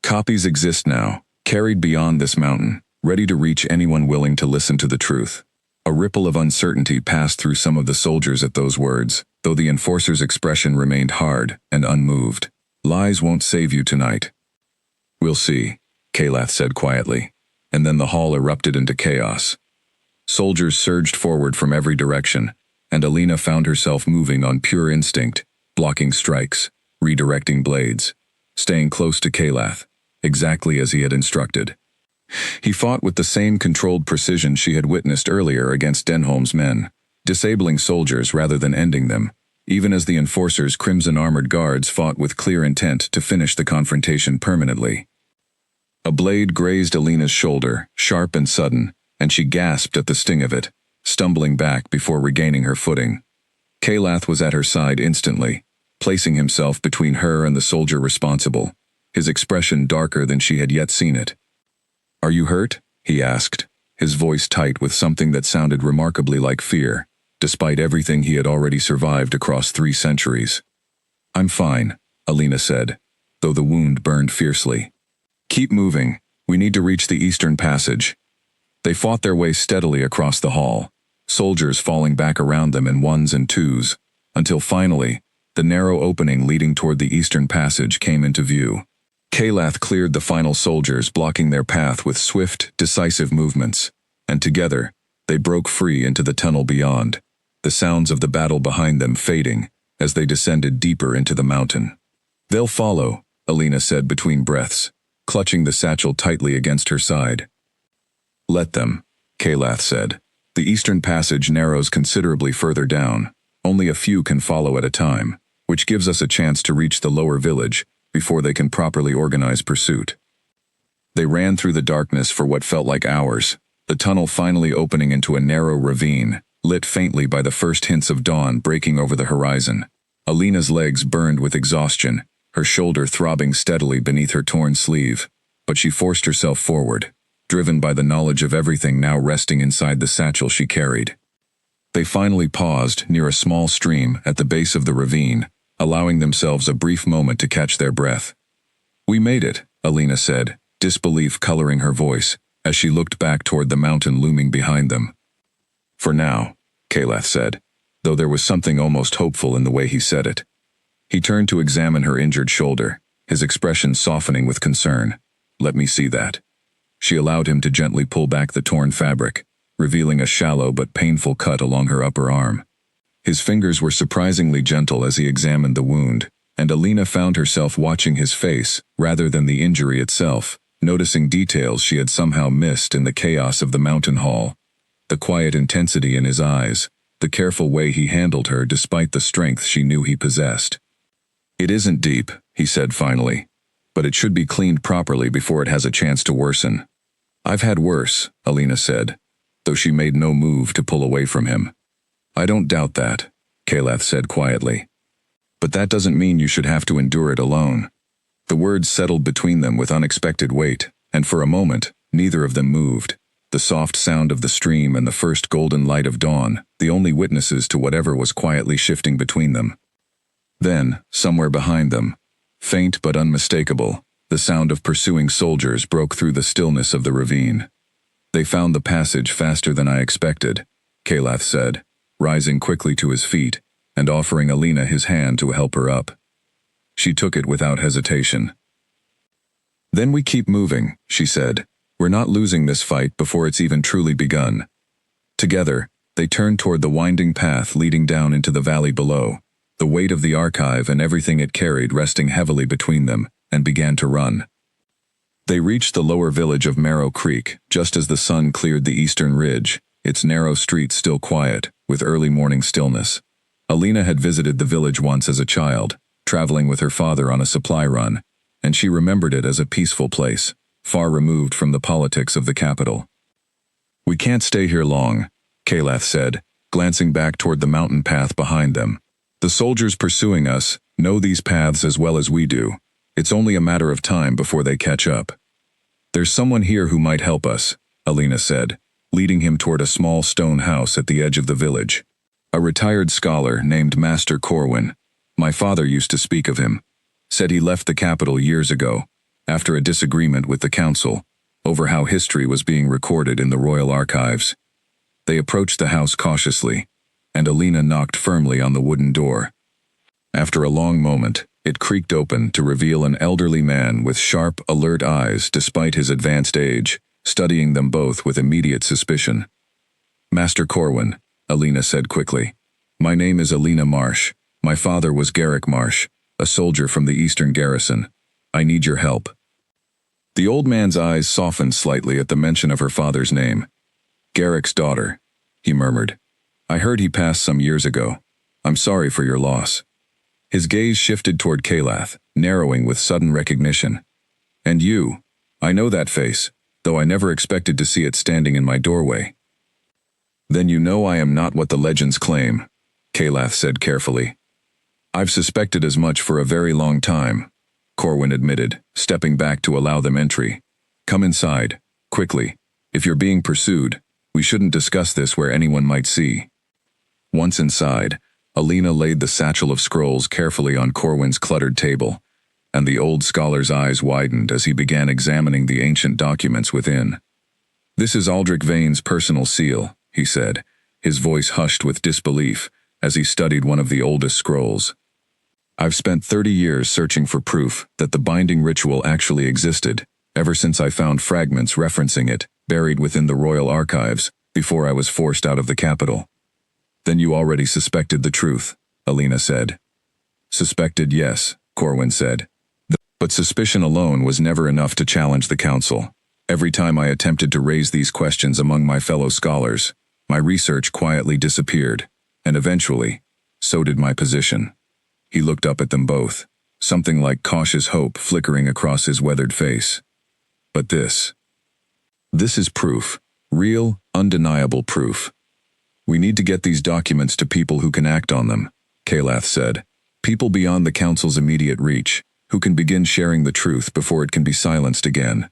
Copies exist now, carried beyond this mountain, ready to reach anyone willing to listen to the truth. A ripple of uncertainty passed through some of the soldiers at those words, though the enforcer's expression remained hard and unmoved. Lies won't save you tonight. We'll see, Kalath said quietly, and then the hall erupted into chaos. Soldiers surged forward from every direction, and Alina found herself moving on pure instinct, blocking strikes, redirecting blades, staying close to Kalath, exactly as he had instructed. He fought with the same controlled precision she had witnessed earlier against Denholm's men, disabling soldiers rather than ending them, even as the enforcer's crimson-armored guards fought with clear intent to finish the confrontation permanently. A blade grazed Alina's shoulder, sharp and sudden, and she gasped at the sting of it, stumbling back before regaining her footing. Kalath was at her side instantly, placing himself between her and the soldier responsible, his expression darker than she had yet seen it. Are you hurt? He asked, his voice tight with something that sounded remarkably like fear, despite everything he had already survived across 3 centuries. I'm fine, Alina said, though the wound burned fiercely. Keep moving, we need to reach the Eastern Passage. They fought their way steadily across the hall, soldiers falling back around them in ones and twos, until finally, the narrow opening leading toward the Eastern Passage came into view. Kalath cleared the final soldiers, blocking their path with swift, decisive movements, and together, they broke free into the tunnel beyond, the sounds of the battle behind them fading as they descended deeper into the mountain. They'll follow, Alina said between breaths, clutching the satchel tightly against her side. Let them, Kalath said. The Eastern Passage narrows considerably further down, Only a few can follow at a time, which gives us a chance to reach the lower village before they can properly organize pursuit. They ran through the darkness for what felt like hours, the tunnel finally opening into a narrow ravine, lit faintly by the first hints of dawn breaking over the horizon. Alina's legs burned with exhaustion, her shoulder throbbing steadily beneath her torn sleeve, but she forced herself forward, driven by the knowledge of everything now resting inside the satchel she carried. They finally paused near a small stream at the base of the ravine, allowing themselves a brief moment to catch their breath. "We made it," Alina said, disbelief coloring her voice, as she looked back toward the mountain looming behind them. "For now," Kalath said, though there was something almost hopeful in the way he said it. He turned to examine her injured shoulder, his expression softening with concern. "Let me see that." She allowed him to gently pull back the torn fabric, revealing a shallow but painful cut along her upper arm. His fingers were surprisingly gentle as he examined the wound, and Alina found herself watching his face rather than the injury itself, noticing details she had somehow missed in the chaos of the mountain hall. The quiet intensity in his eyes, the careful way he handled her despite the strength she knew he possessed. "It isn't deep," he said finally, "but it should be cleaned properly before it has a chance to worsen." "I've had worse," Alina said, though she made no move to pull away from him. "I don't doubt that," Kalath said quietly. "But that doesn't mean you should have to endure it alone." The words settled between them with unexpected weight, and for a moment, neither of them moved. The soft sound of the stream and the first golden light of dawn, the only witnesses to whatever was quietly shifting between them. Then, somewhere behind them, faint but unmistakable, the sound of pursuing soldiers broke through the stillness of the ravine. "They found the passage faster than I expected," Kalath said, rising quickly to his feet and offering Alina his hand to help her up. She took it without hesitation. "Then we keep moving," she said. "We're not losing this fight before it's even truly begun." Together, they turned toward the winding path leading down into the valley below, the weight of the archive and everything it carried resting heavily between them, and began to run. They reached the lower village of Marrow Creek just as the sun cleared the eastern ridge, its narrow streets still quiet, with early morning stillness. Alina had visited the village once as a child, traveling with her father on a supply run, and she remembered it as a peaceful place, far removed from the politics of the capital. "We can't stay here long," Kalath said, glancing back toward the mountain path behind them. "The soldiers pursuing us know these paths as well as we do. It's only a matter of time before they catch up." "There's someone here who might help us," Alina said, leading him toward a small stone house at the edge of the village. "A retired scholar named Master Corwin. My father used to speak of him. Said he left the capital years ago, after a disagreement with the council, over how history was being recorded in the royal archives." They approached the house cautiously, and Alina knocked firmly on the wooden door. After a long moment, it creaked open to reveal an elderly man with sharp, alert eyes despite his advanced age, studying them both with immediate suspicion. "Master Corwin," Alina said quickly. "My name is Alina Marsh. My father was Garrick Marsh, a soldier from the eastern garrison. I need your help." The old man's eyes softened slightly at the mention of her father's name. "Garrick's daughter," he murmured. "I heard he passed some years ago. I'm sorry for your loss." His gaze shifted toward Kalath, narrowing with sudden recognition. "And you. I know that face, though I never expected to see it standing in my doorway." "Then you know I am not what the legends claim," Kalath said carefully. "I've suspected as much for a very long time," Corwin admitted, stepping back to allow them entry. "Come inside, quickly. If you're being pursued, we shouldn't discuss this where anyone might see." Once inside, Alina laid the satchel of scrolls carefully on Corwin's cluttered table, and the old scholar's eyes widened as he began examining the ancient documents within. "This is Aldrich Vane's personal seal," he said, his voice hushed with disbelief as he studied one of the oldest scrolls. "I've spent 30 years searching for proof that the binding ritual actually existed, ever since I found fragments referencing it, buried within the royal archives, before I was forced out of the capital." "Then you already suspected the truth," Alina said. "Suspected, yes," Corwin said. "But suspicion alone was never enough to challenge the council. Every time I attempted to raise these questions among my fellow scholars, my research quietly disappeared, and eventually, So did my position. He looked up at them both, something like cautious hope flickering across his weathered face. But this is proof. Real, undeniable proof. We need to get these documents to people who can act on them, Kalath said. People beyond the council's immediate reach, who can begin sharing the truth before it can be silenced again.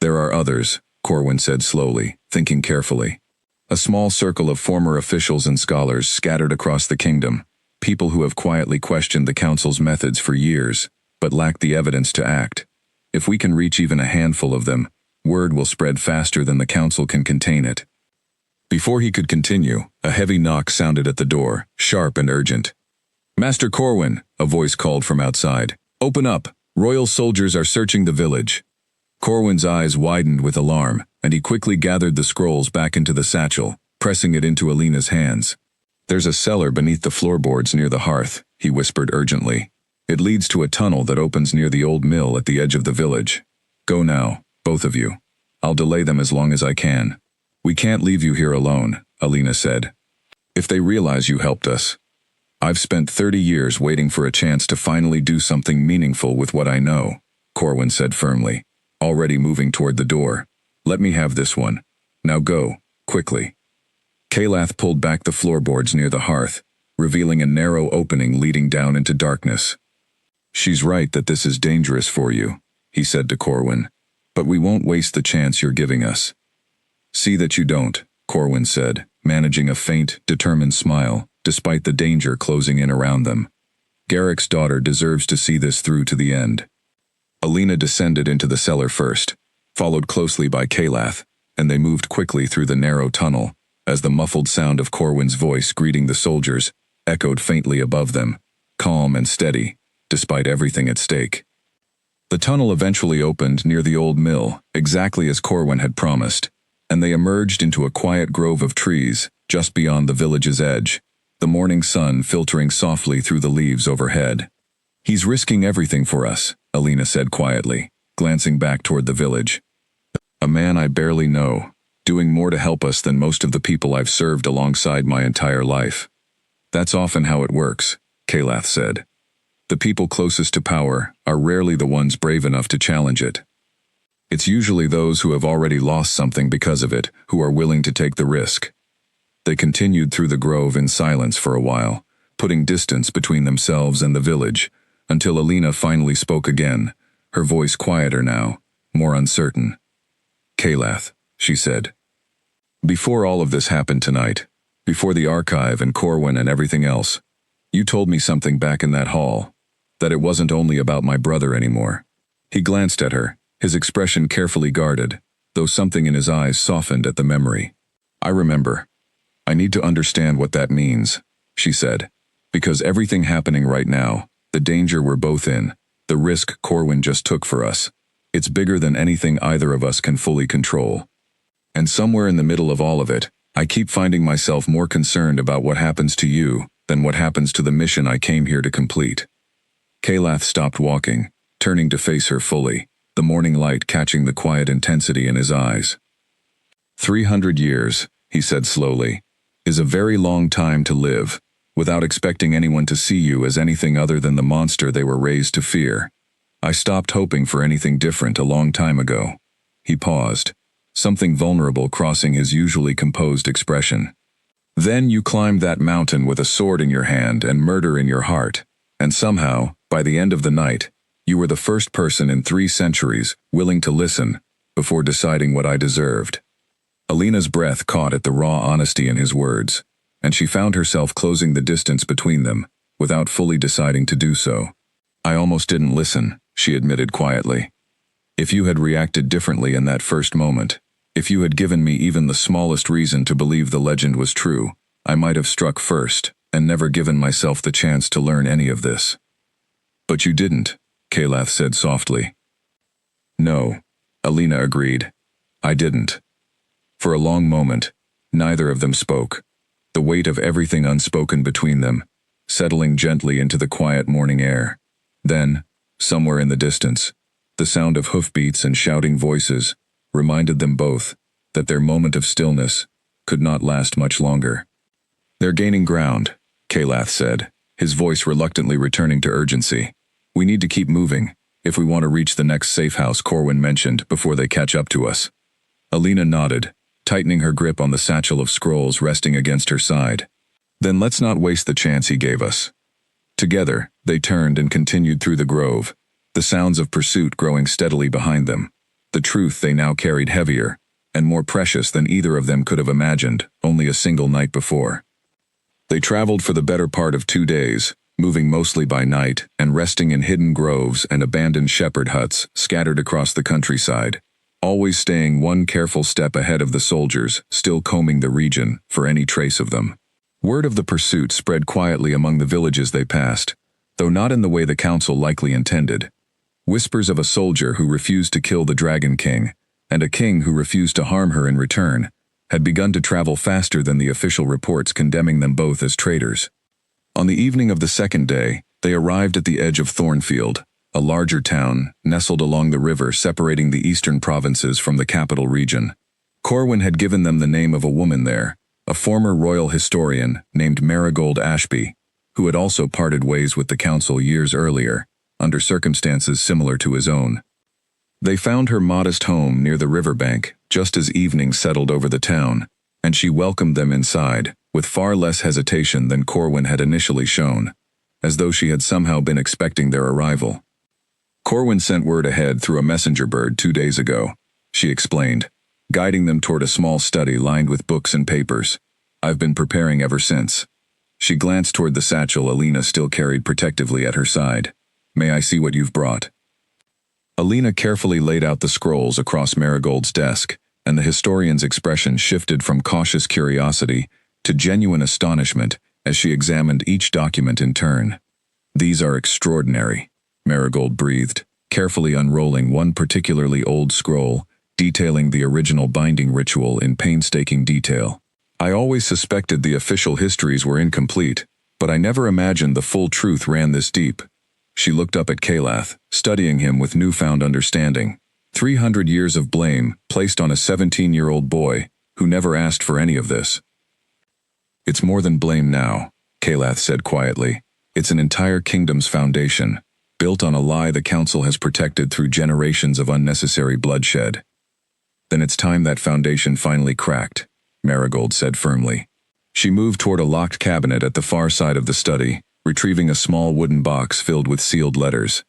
There are others, Corwin said slowly, thinking carefully. A small circle of former officials and scholars scattered across the kingdom, people who have quietly questioned the council's methods for years, but lack the evidence to act. If we can reach even a handful of them, word will spread faster than the council can contain it. Before he could continue, a heavy knock sounded at the door, sharp and urgent. Master Corwin, a voice called from outside. Open up. Royal soldiers are searching the village. Corwin's eyes widened with alarm, and he quickly gathered the scrolls back into the satchel, pressing it into Alina's hands. There's a cellar beneath the floorboards near the hearth, he whispered urgently. It leads to a tunnel that opens near the old mill at the edge of the village. Go now, both of you. I'll delay them as long as I can. We can't leave you here alone, Alina said. If they realize you helped us. I've spent 30 years waiting for a chance to finally do something meaningful with what I know, Corwin said firmly, already moving toward the door. Let me have this one. Now go, quickly. Kalath pulled back the floorboards near the hearth, revealing a narrow opening leading down into darkness. She's right that this is dangerous for you, he said to Corwin, but we won't waste the chance you're giving us. See that you don't, Corwin said, managing a faint, determined smile, despite the danger closing in around them. Garrick's daughter deserves to see this through to the end. Alina descended into the cellar first, followed closely by Kalath, and they moved quickly through the narrow tunnel, as the muffled sound of Corwin's voice greeting the soldiers echoed faintly above them, calm and steady, despite everything at stake. The tunnel eventually opened near the old mill, exactly as Corwin had promised, and they emerged into a quiet grove of trees just beyond the village's edge, the morning sun filtering softly through the leaves overhead. He's risking everything for us, Alina said quietly, glancing back toward the village. A man I barely know, doing more to help us than most of the people I've served alongside my entire life. That's often how it works, Kalath said. The people closest to power are rarely the ones brave enough to challenge it. It's usually those who have already lost something because of it who are willing to take the risk. They continued through the grove in silence for a while, putting distance between themselves and the village, until Alina finally spoke again, her voice quieter now, more uncertain. Kalath, she said. Before all of this happened tonight, before the archive and Corwin and everything else, you told me something back in that hall, that it wasn't only about my brother anymore. He glanced at her, his expression carefully guarded, though something in his eyes softened at the memory. I remember. I need to understand what that means, she said, because everything happening right now, the danger we're both in, the risk Corwin just took for us, it's bigger than anything either of us can fully control. And somewhere in the middle of all of it, I keep finding myself more concerned about what happens to you than what happens to the mission I came here to complete. Kalath stopped walking, turning to face her fully, the morning light catching the quiet intensity in his eyes. 300 years, he said slowly, is a very long time to live, without expecting anyone to see you as anything other than the monster they were raised to fear. I stopped hoping for anything different a long time ago. He paused, something vulnerable crossing his usually composed expression. Then you climbed that mountain with a sword in your hand and murder in your heart, and somehow, by the end of the night, you were the first person in 3 centuries willing to listen before deciding what I deserved. Alina's breath caught at the raw honesty in his words, and she found herself closing the distance between them, without fully deciding to do so. I almost didn't listen, she admitted quietly. If you had reacted differently in that first moment, if you had given me even the smallest reason to believe the legend was true, I might have struck first, and never given myself the chance to learn any of this. But you didn't, Kalath said softly. No, Alina agreed. I didn't. For a long moment, neither of them spoke, the weight of everything unspoken between them, settling gently into the quiet morning air. Then, somewhere in the distance, the sound of hoofbeats and shouting voices reminded them both that their moment of stillness could not last much longer. They're gaining ground, Kalath said, his voice reluctantly returning to urgency. We need to keep moving, if we want to reach the next safe house Corwin mentioned before they catch up to us. Alina nodded, tightening her grip on the satchel of scrolls resting against her side. Then let's not waste the chance he gave us. Together, they turned and continued through the grove, the sounds of pursuit growing steadily behind them. The truth they now carried heavier, and more precious than either of them could have imagined only a single night before. They traveled for the better part of 2 days, moving mostly by night and resting in hidden groves and abandoned shepherd huts scattered across the countryside, always staying one careful step ahead of the soldiers still combing the region for any trace of them. Word of the pursuit spread quietly among the villages they passed, though not in the way the council likely intended. Whispers of a soldier who refused to kill the Dragon King, and a king who refused to harm her in return, had begun to travel faster than the official reports condemning them both as traitors. On the evening of the second day, they arrived at the edge of Thornfield, a larger town nestled along the river separating the eastern provinces from the capital region. Corwin had given them the name of a woman there, a former royal historian named Marigold Ashby, who had also parted ways with the council years earlier, under circumstances similar to his own. They found her modest home near the riverbank just as evening settled over the town, and she welcomed them inside, with far less hesitation than Corwin had initially shown, as though she had somehow been expecting their arrival. Corwin sent word ahead through a messenger bird 2 days ago, she explained, guiding them toward a small study lined with books and papers. I've been preparing ever since. She glanced toward the satchel Alina still carried protectively at her side. May I see what you've brought? Alina carefully laid out the scrolls across Marigold's desk, and the historian's expression shifted from cautious curiosity to genuine astonishment as she examined each document in turn. These are extraordinary, Marigold breathed, carefully unrolling one particularly old scroll, detailing the original binding ritual in painstaking detail. I always suspected the official histories were incomplete, but I never imagined the full truth ran this deep. She looked up at Kalath, studying him with newfound understanding. 300 years of blame placed on a 17-year-old boy who never asked for any of this. It's more than blame now, Kalath said quietly. It's an entire kingdom's foundation, built on a lie the council has protected through generations of unnecessary bloodshed. Then it's time that foundation finally cracked, Marigold said firmly. She moved toward a locked cabinet at the far side of the study, retrieving a small wooden box filled with sealed letters.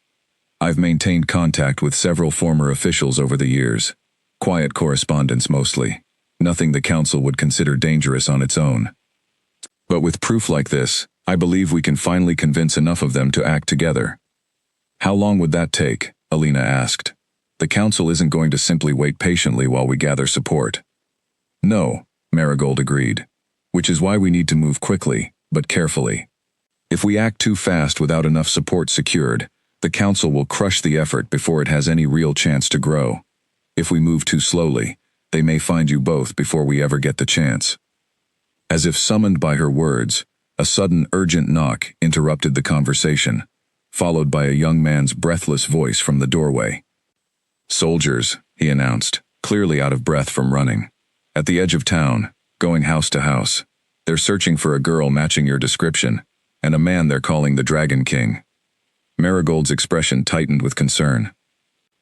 I've maintained contact with several former officials over the years. Quiet correspondence mostly. Nothing the council would consider dangerous on its own. But with proof like this, I believe we can finally convince enough of them to act together. How long would that take? Alina asked. The council isn't going to simply wait patiently while we gather support. No, Marigold agreed. Which is why we need to move quickly, but carefully. If we act too fast without enough support secured, the council will crush the effort before it has any real chance to grow. If we move too slowly, they may find you both before we ever get the chance. As if summoned by her words, a sudden urgent knock interrupted the conversation, followed by a young man's breathless voice from the doorway. Soldiers, he announced, clearly out of breath from running. At the edge of town, going house to house. They're searching for a girl matching your description, and a man they're calling the Dragon King. Marigold's expression tightened with concern.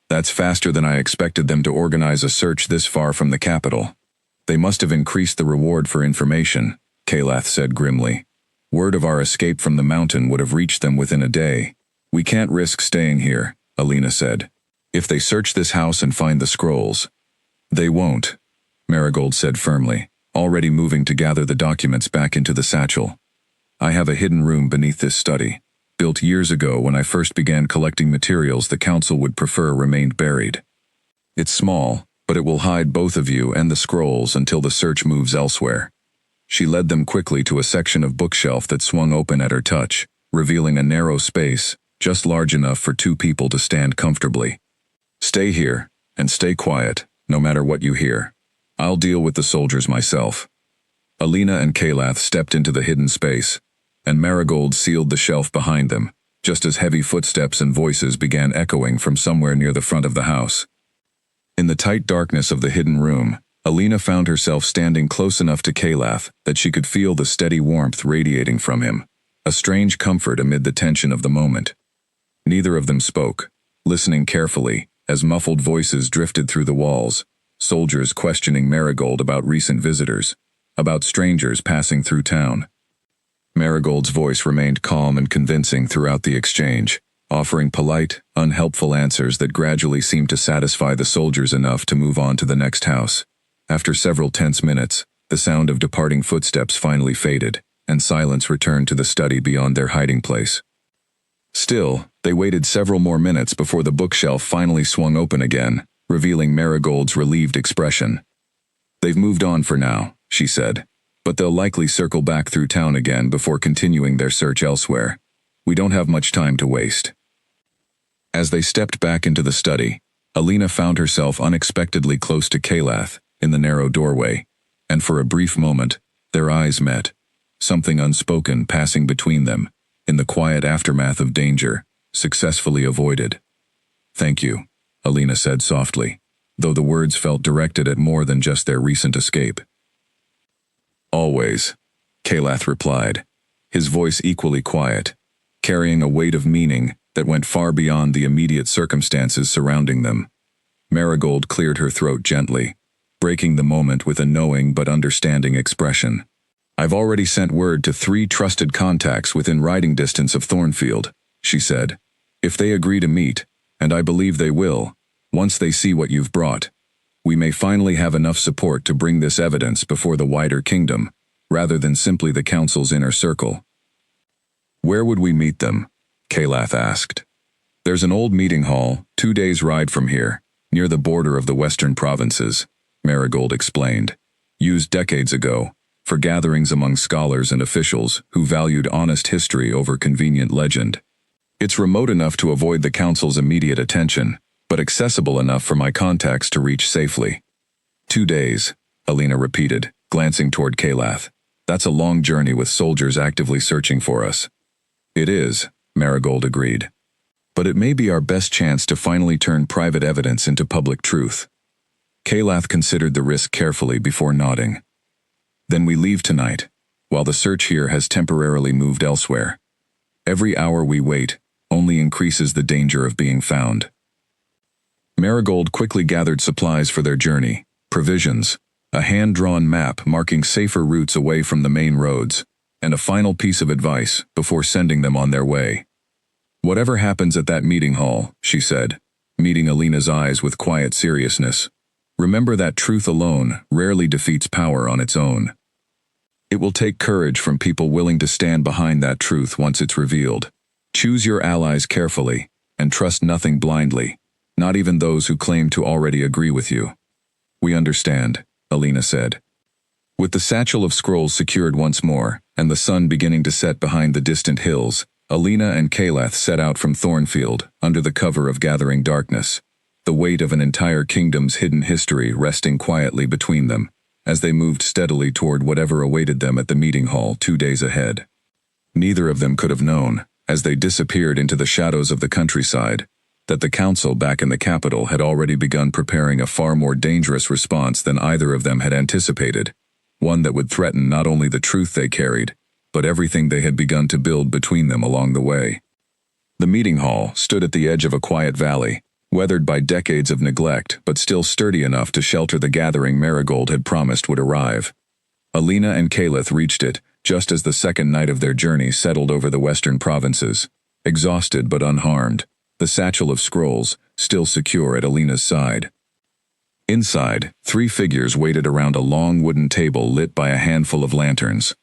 That's faster than I expected them to organize a search this far from the capital. They must have increased the reward for information, Kalath said grimly. Word of our escape from the mountain would have reached them within a day. We can't risk staying here, Alina said. If they search this house and find the scrolls. They won't, Marigold said firmly, already moving to gather the documents back into the satchel. I have a hidden room beneath this study, built years ago when I first began collecting materials the council would prefer remained buried. It's small, but it will hide both of you and the scrolls until the search moves elsewhere. She led them quickly to a section of bookshelf that swung open at her touch, revealing a narrow space, just large enough for 2 people to stand comfortably. Stay here, and stay quiet, no matter what you hear. I'll deal with the soldiers myself. Alina and Kalath stepped into the hidden space, and Marigold sealed the shelf behind them, just as heavy footsteps and voices began echoing from somewhere near the front of the house. In the tight darkness of the hidden room, Alina found herself standing close enough to Kalath that she could feel the steady warmth radiating from him, a strange comfort amid the tension of the moment. Neither of them spoke, listening carefully as muffled voices drifted through the walls, soldiers questioning Marigold about recent visitors, about strangers passing through town. Marigold's voice remained calm and convincing throughout the exchange, offering polite, unhelpful answers that gradually seemed to satisfy the soldiers enough to move on to the next house. After several tense minutes, the sound of departing footsteps finally faded, and silence returned to the study beyond their hiding place. Still, they waited several more minutes before the bookshelf finally swung open again, revealing Marigold's relieved expression. "They've moved on for now," she said, "but they'll likely circle back through town again before continuing their search elsewhere. We don't have much time to waste." As they stepped back into the study, Alina found herself unexpectedly close to Kalath in the narrow doorway, and for a brief moment, their eyes met, something unspoken passing between them, in the quiet aftermath of danger, successfully avoided. "Thank you," Alina said softly, though the words felt directed at more than just their recent escape. "Always," Kalath replied, his voice equally quiet, carrying a weight of meaning that went far beyond the immediate circumstances surrounding them. Marigold cleared her throat gently, breaking the moment with a knowing but understanding expression. "I've already sent word to 3 trusted contacts within riding distance of Thornfield," she said. "If they agree to meet, and I believe they will, once they see what you've brought, we may finally have enough support to bring this evidence before the wider kingdom, rather than simply the council's inner circle." "Where would we meet them?" Kalath asked. "There's an old meeting hall, 2 days' ride from here, near the border of the western provinces," Marigold explained. "Used decades ago, for gatherings among scholars and officials who valued honest history over convenient legend. It's remote enough to avoid the council's immediate attention, but accessible enough for my contacts to reach safely." 2 days, Alina repeated, glancing toward Kalath. "That's a long journey with soldiers actively searching for us." "It is," Marigold agreed. "But it may be our best chance to finally turn private evidence into public truth." Kalath considered the risk carefully before nodding. "Then we leave tonight, while the search here has temporarily moved elsewhere. Every hour we wait only increases the danger of being found." Marigold quickly gathered supplies for their journey, provisions, a hand-drawn map marking safer routes away from the main roads, and a final piece of advice before sending them on their way. "Whatever happens at that meeting hall," she said, meeting Alina's eyes with quiet seriousness, "remember that truth alone rarely defeats power on its own. It will take courage from people willing to stand behind that truth once it's revealed. Choose your allies carefully, and trust nothing blindly, not even those who claim to already agree with you." "We understand," Alina said. With the satchel of scrolls secured once more, and the sun beginning to set behind the distant hills, Alina and Kalath set out from Thornfield under the cover of gathering darkness, the weight of an entire kingdom's hidden history resting quietly between them, as they moved steadily toward whatever awaited them at the meeting hall 2 days ahead. Neither of them could have known, as they disappeared into the shadows of the countryside, that the council back in the capital had already begun preparing a far more dangerous response than either of them had anticipated, one that would threaten not only the truth they carried, but everything they had begun to build between them along the way. The meeting hall stood at the edge of a quiet valley, weathered by decades of neglect but still sturdy enough to shelter the gathering Marigold had promised would arrive. Alina and Kalath reached it just as the second night of their journey settled over the western provinces, exhausted but unharmed, the satchel of scrolls still secure at Alina's side. Inside, 3 figures waited around a long wooden table lit by a handful of lanterns.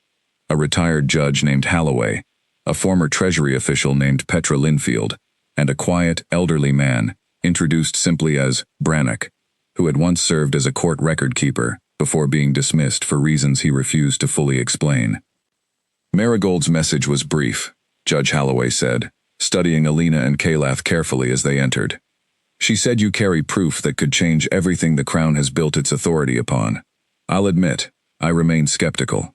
A retired judge named Holloway, a former treasury official named Petra Linfield, and a quiet, elderly man, introduced simply as Brannock, who had once served as a court record keeper before being dismissed for reasons he refused to fully explain. Marigold's message was brief, Judge Holloway said, studying Alina and Kalath carefully as they entered. "She said you carry proof that could change everything the crown has built its authority upon. I'll admit, I remain skeptical."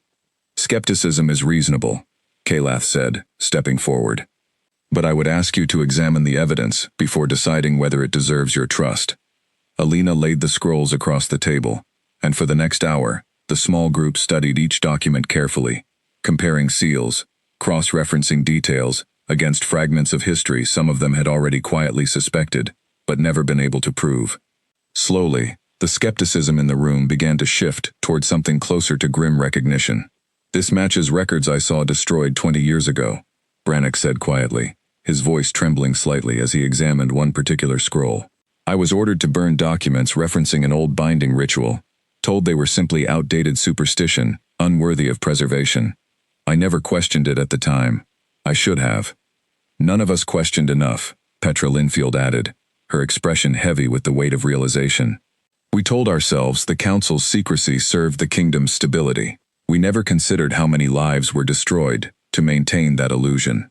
"Skepticism is reasonable," Kalath said, stepping forward. "But I would ask you to examine the evidence before deciding whether it deserves your trust." Alina laid the scrolls across the table, and for the next hour, the small group studied each document carefully, comparing seals, cross-referencing details against fragments of history some of them had already quietly suspected, but never been able to prove. Slowly, the skepticism in the room began to shift toward something closer to grim recognition. "This matches records I saw destroyed 20 years ago," Brannock said quietly, his voice trembling slightly as he examined one particular scroll. "I was ordered to burn documents referencing an old binding ritual, told they were simply outdated superstition, unworthy of preservation. I never questioned it at the time. I should have." "None of us questioned enough," Petra Linfield added, her expression heavy with the weight of realization. "We told ourselves the council's secrecy served the kingdom's stability. We never considered how many lives were destroyed to maintain that illusion."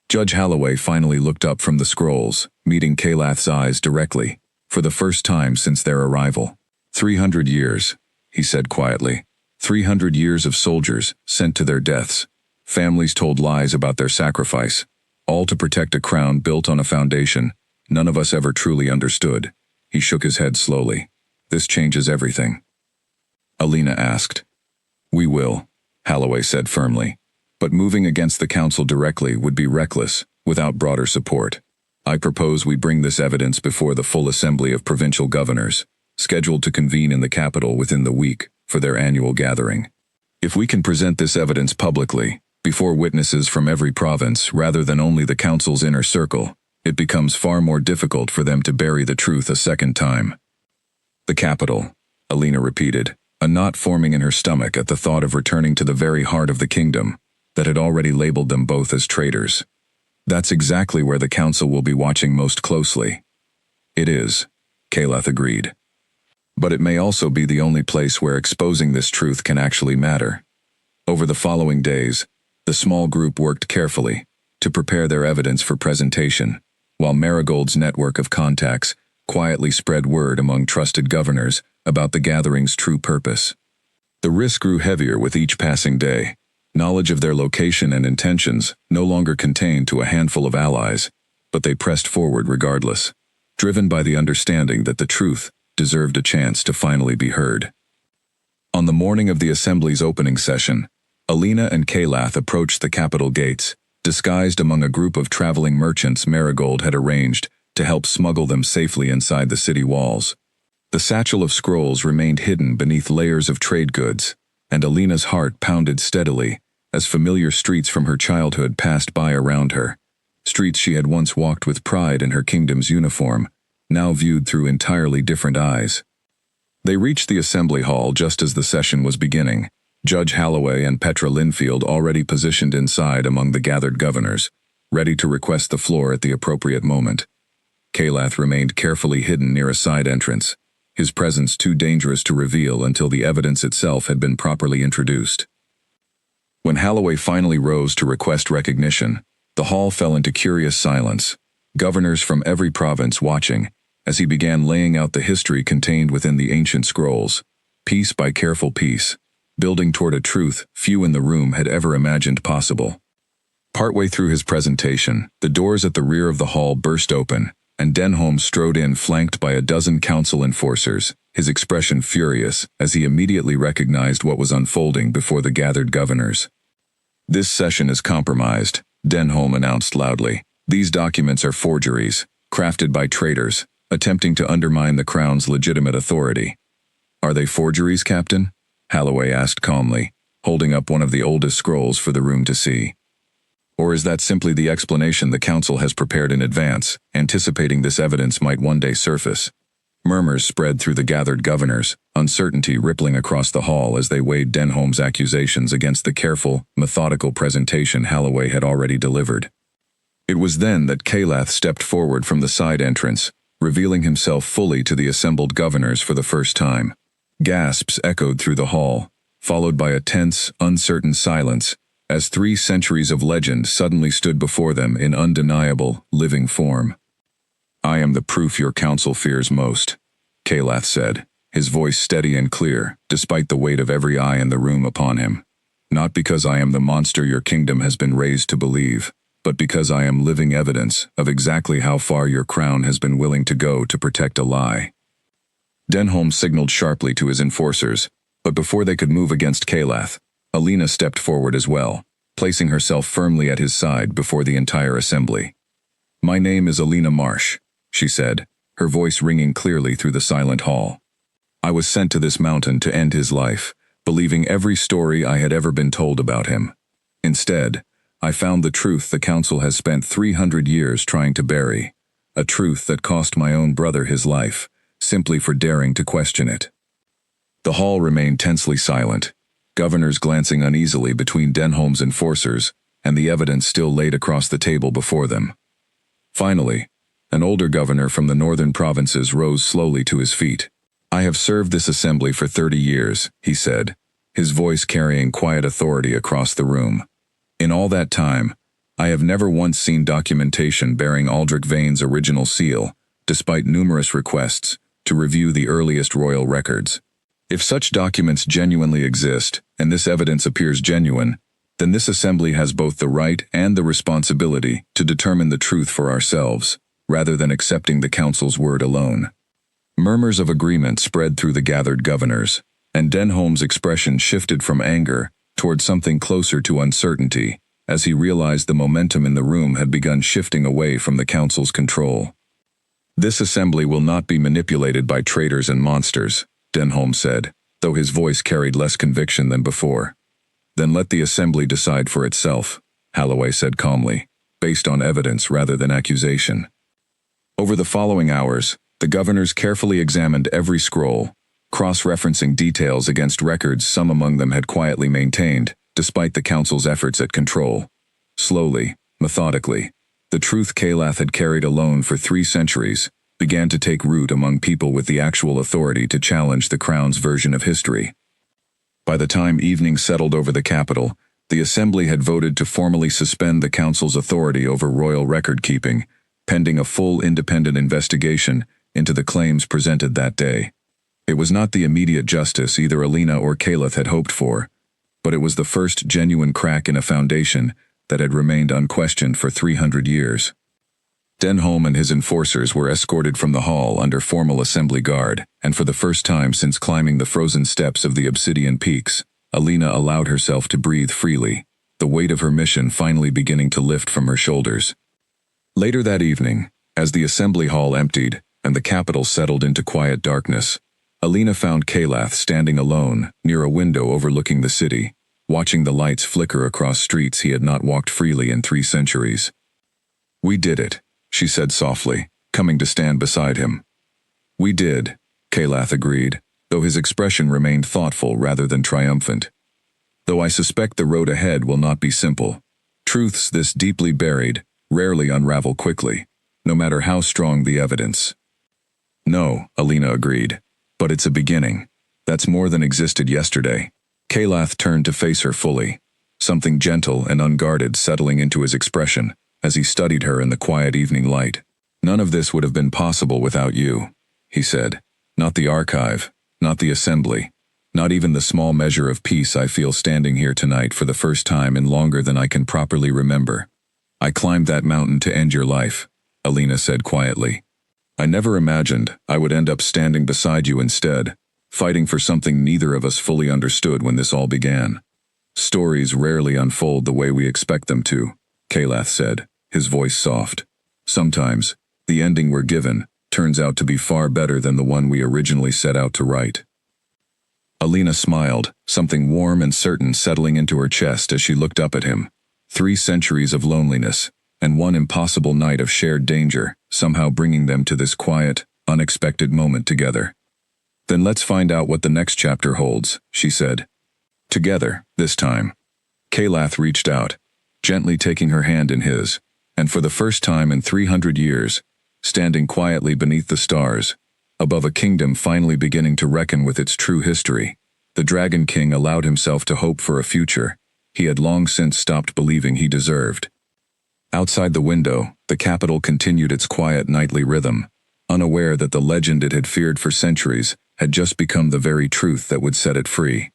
Judge Holloway finally looked up from the scrolls, meeting Kalath's eyes directly, for the first time since their arrival. 300 years, he said quietly. 300 years of soldiers sent to their deaths. Families told lies about their sacrifice, all to protect a crown built on a foundation none of us ever truly understood. He shook his head slowly. "This changes everything." Alina asked. "We will," Holloway said firmly. "But moving against the council directly would be reckless, without broader support. I propose we bring this evidence before the full assembly of provincial governors, scheduled to convene in the capital within the week for their annual gathering. If we can present this evidence publicly, before witnesses from every province rather than only the council's inner circle, it becomes far more difficult for them to bury the truth a second time." "The capital," Alina repeated, a knot forming in her stomach at the thought of returning to the very heart of the kingdom that had already labeled them both as traitors. "That's exactly where the council will be watching most closely." "It is," Kalath agreed. "But it may also be the only place where exposing this truth can actually matter." Over the following days, the small group worked carefully to prepare their evidence for presentation, while Marigold's network of contacts quietly spread word among trusted governors about the gathering's true purpose. The risk grew heavier with each passing day. Knowledge of their location and intentions no longer contained to a handful of allies, but they pressed forward regardless, driven by the understanding that the truth deserved a chance to finally be heard. On the morning of the assembly's opening session, Alina and Kalath approached the capital gates, disguised among a group of traveling merchants Marigold had arranged to help smuggle them safely inside the city walls. The satchel of scrolls remained hidden beneath layers of trade goods, and Alina's heart pounded steadily as familiar streets from her childhood passed by around her, streets she had once walked with pride in her kingdom's uniform, now viewed through entirely different eyes. They reached the assembly hall just as the session was beginning, Judge Holloway and Petra Linfield already positioned inside among the gathered governors, ready to request the floor at the appropriate moment. Kalath remained carefully hidden near a side entrance, his presence too dangerous to reveal until the evidence itself had been properly introduced. When Holloway finally rose to request recognition, the hall fell into curious silence, governors from every province watching as he began laying out the history contained within the ancient scrolls, piece by careful piece, building toward a truth few in the room had ever imagined possible. Partway through his presentation, the doors at the rear of the hall burst open, and Denholm strode in flanked by a dozen council enforcers, his expression furious as he immediately recognized what was unfolding before the gathered governors. "This session is compromised," Denholm announced loudly. "These documents are forgeries, crafted by traitors, attempting to undermine the crown's legitimate authority." "Are they forgeries, Captain?" Holloway asked calmly, holding up one of the oldest scrolls for the room to see. "Or is that simply the explanation the council has prepared in advance, anticipating this evidence might one day surface?" Murmurs spread through the gathered governors, uncertainty rippling across the hall as they weighed Denholm's accusations against the careful, methodical presentation Holloway had already delivered. It was then that Kalath stepped forward from the side entrance, revealing himself fully to the assembled governors for the first time. Gasps echoed through the hall, followed by a tense, uncertain silence, as 3 centuries of legend suddenly stood before them in undeniable, living form. "I am the proof your council fears most," Kalath said, his voice steady and clear, despite the weight of every eye in the room upon him. "Not because I am the monster your kingdom has been raised to believe, but because I am living evidence of exactly how far your crown has been willing to go to protect a lie." Denholm signaled sharply to his enforcers, but before they could move against Kalath, Alina stepped forward as well, placing herself firmly at his side before the entire assembly. "My name is Alina Marsh," she said, her voice ringing clearly through the silent hall. "I was sent to this mountain to end his life, believing every story I had ever been told about him. Instead, I found the truth the council has spent 300 years trying to bury, a truth that cost my own brother his life, simply for daring to question it." The hall remained tensely silent, governors glancing uneasily between Denholm's enforcers and the evidence still laid across the table before them. Finally, an older governor from the northern provinces rose slowly to his feet. "I have served this assembly for 30 years, he said, his voice carrying quiet authority across the room. "In all that time, I have never once seen documentation bearing Aldrich Vane's original seal, despite numerous requests to review the earliest royal records. If such documents genuinely exist, and this evidence appears genuine, then this assembly has both the right and the responsibility to determine the truth for ourselves, rather than accepting the council's word alone." Murmurs of agreement spread through the gathered governors, and Denholm's expression shifted from anger toward something closer to uncertainty, as he realized the momentum in the room had begun shifting away from the council's control. "This assembly will not be manipulated by traitors and monsters," Denholm said, though his voice carried less conviction than before. "Then let the assembly decide for itself," Holloway said calmly, based on evidence rather than accusation. Over the following hours, the governors carefully examined every scroll, cross-referencing details against records some among them had quietly maintained, despite the council's efforts at control. Slowly, methodically, the truth Calath had carried alone for 3 centuries began to take root among people with the actual authority to challenge the crown's version of history. By the time evening settled over the capital, the assembly had voted to formally suspend the council's authority over royal record-keeping, pending a full independent investigation into the claims presented that day. It was not the immediate justice either Alina or Calath had hoped for, but it was the first genuine crack in a foundation that had remained unquestioned for 300 years. Denholm and his enforcers were escorted from the hall under formal assembly guard, and for the first time since climbing the frozen steps of the obsidian peaks, Alina allowed herself to breathe freely, the weight of her mission finally beginning to lift from her shoulders. Later that evening, as the assembly hall emptied and the capital settled into quiet darkness, Alina found Calath standing alone near a window overlooking the city, watching the lights flicker across streets he had not walked freely in 3 centuries. "We did it," she said softly, coming to stand beside him. "We did," Calath agreed, though his expression remained thoughtful rather than triumphant. "Though I suspect the road ahead will not be simple. Truths this deeply buried rarely unravel quickly, no matter how strong the evidence." "No," Alina agreed, "but it's a beginning. That's more than existed yesterday." Calath turned to face her fully, something gentle and unguarded settling into his expression as he studied her in the quiet evening light. "None of this would have been possible without you," he said. "Not the archive, not the assembly, not even the small measure of peace I feel standing here tonight for the first time in longer than I can properly remember. I climbed that mountain to end your life," Alina said quietly. "I never imagined I would end up standing beside you instead, fighting for something neither of us fully understood when this all began. Stories rarely unfold the way we expect them to," Calath said, his voice soft. "Sometimes, the ending we're given turns out to be far better than the one we originally set out to write." Alina smiled, something warm and certain settling into her chest as she looked up at him. 3 centuries of loneliness, and 1 impossible night of shared danger, somehow bringing them to this quiet, unexpected moment together. "Then let's find out what the next chapter holds," she said. "Together, this time." Calath reached out, gently taking her hand in his, and for the first time in 300 years, standing quietly beneath the stars, above a kingdom finally beginning to reckon with its true history, the Dragon King allowed himself to hope for a future he had long since stopped believing he deserved. Outside the window, the capital continued its quiet nightly rhythm, unaware that the legend it had feared for centuries had just become the very truth that would set it free.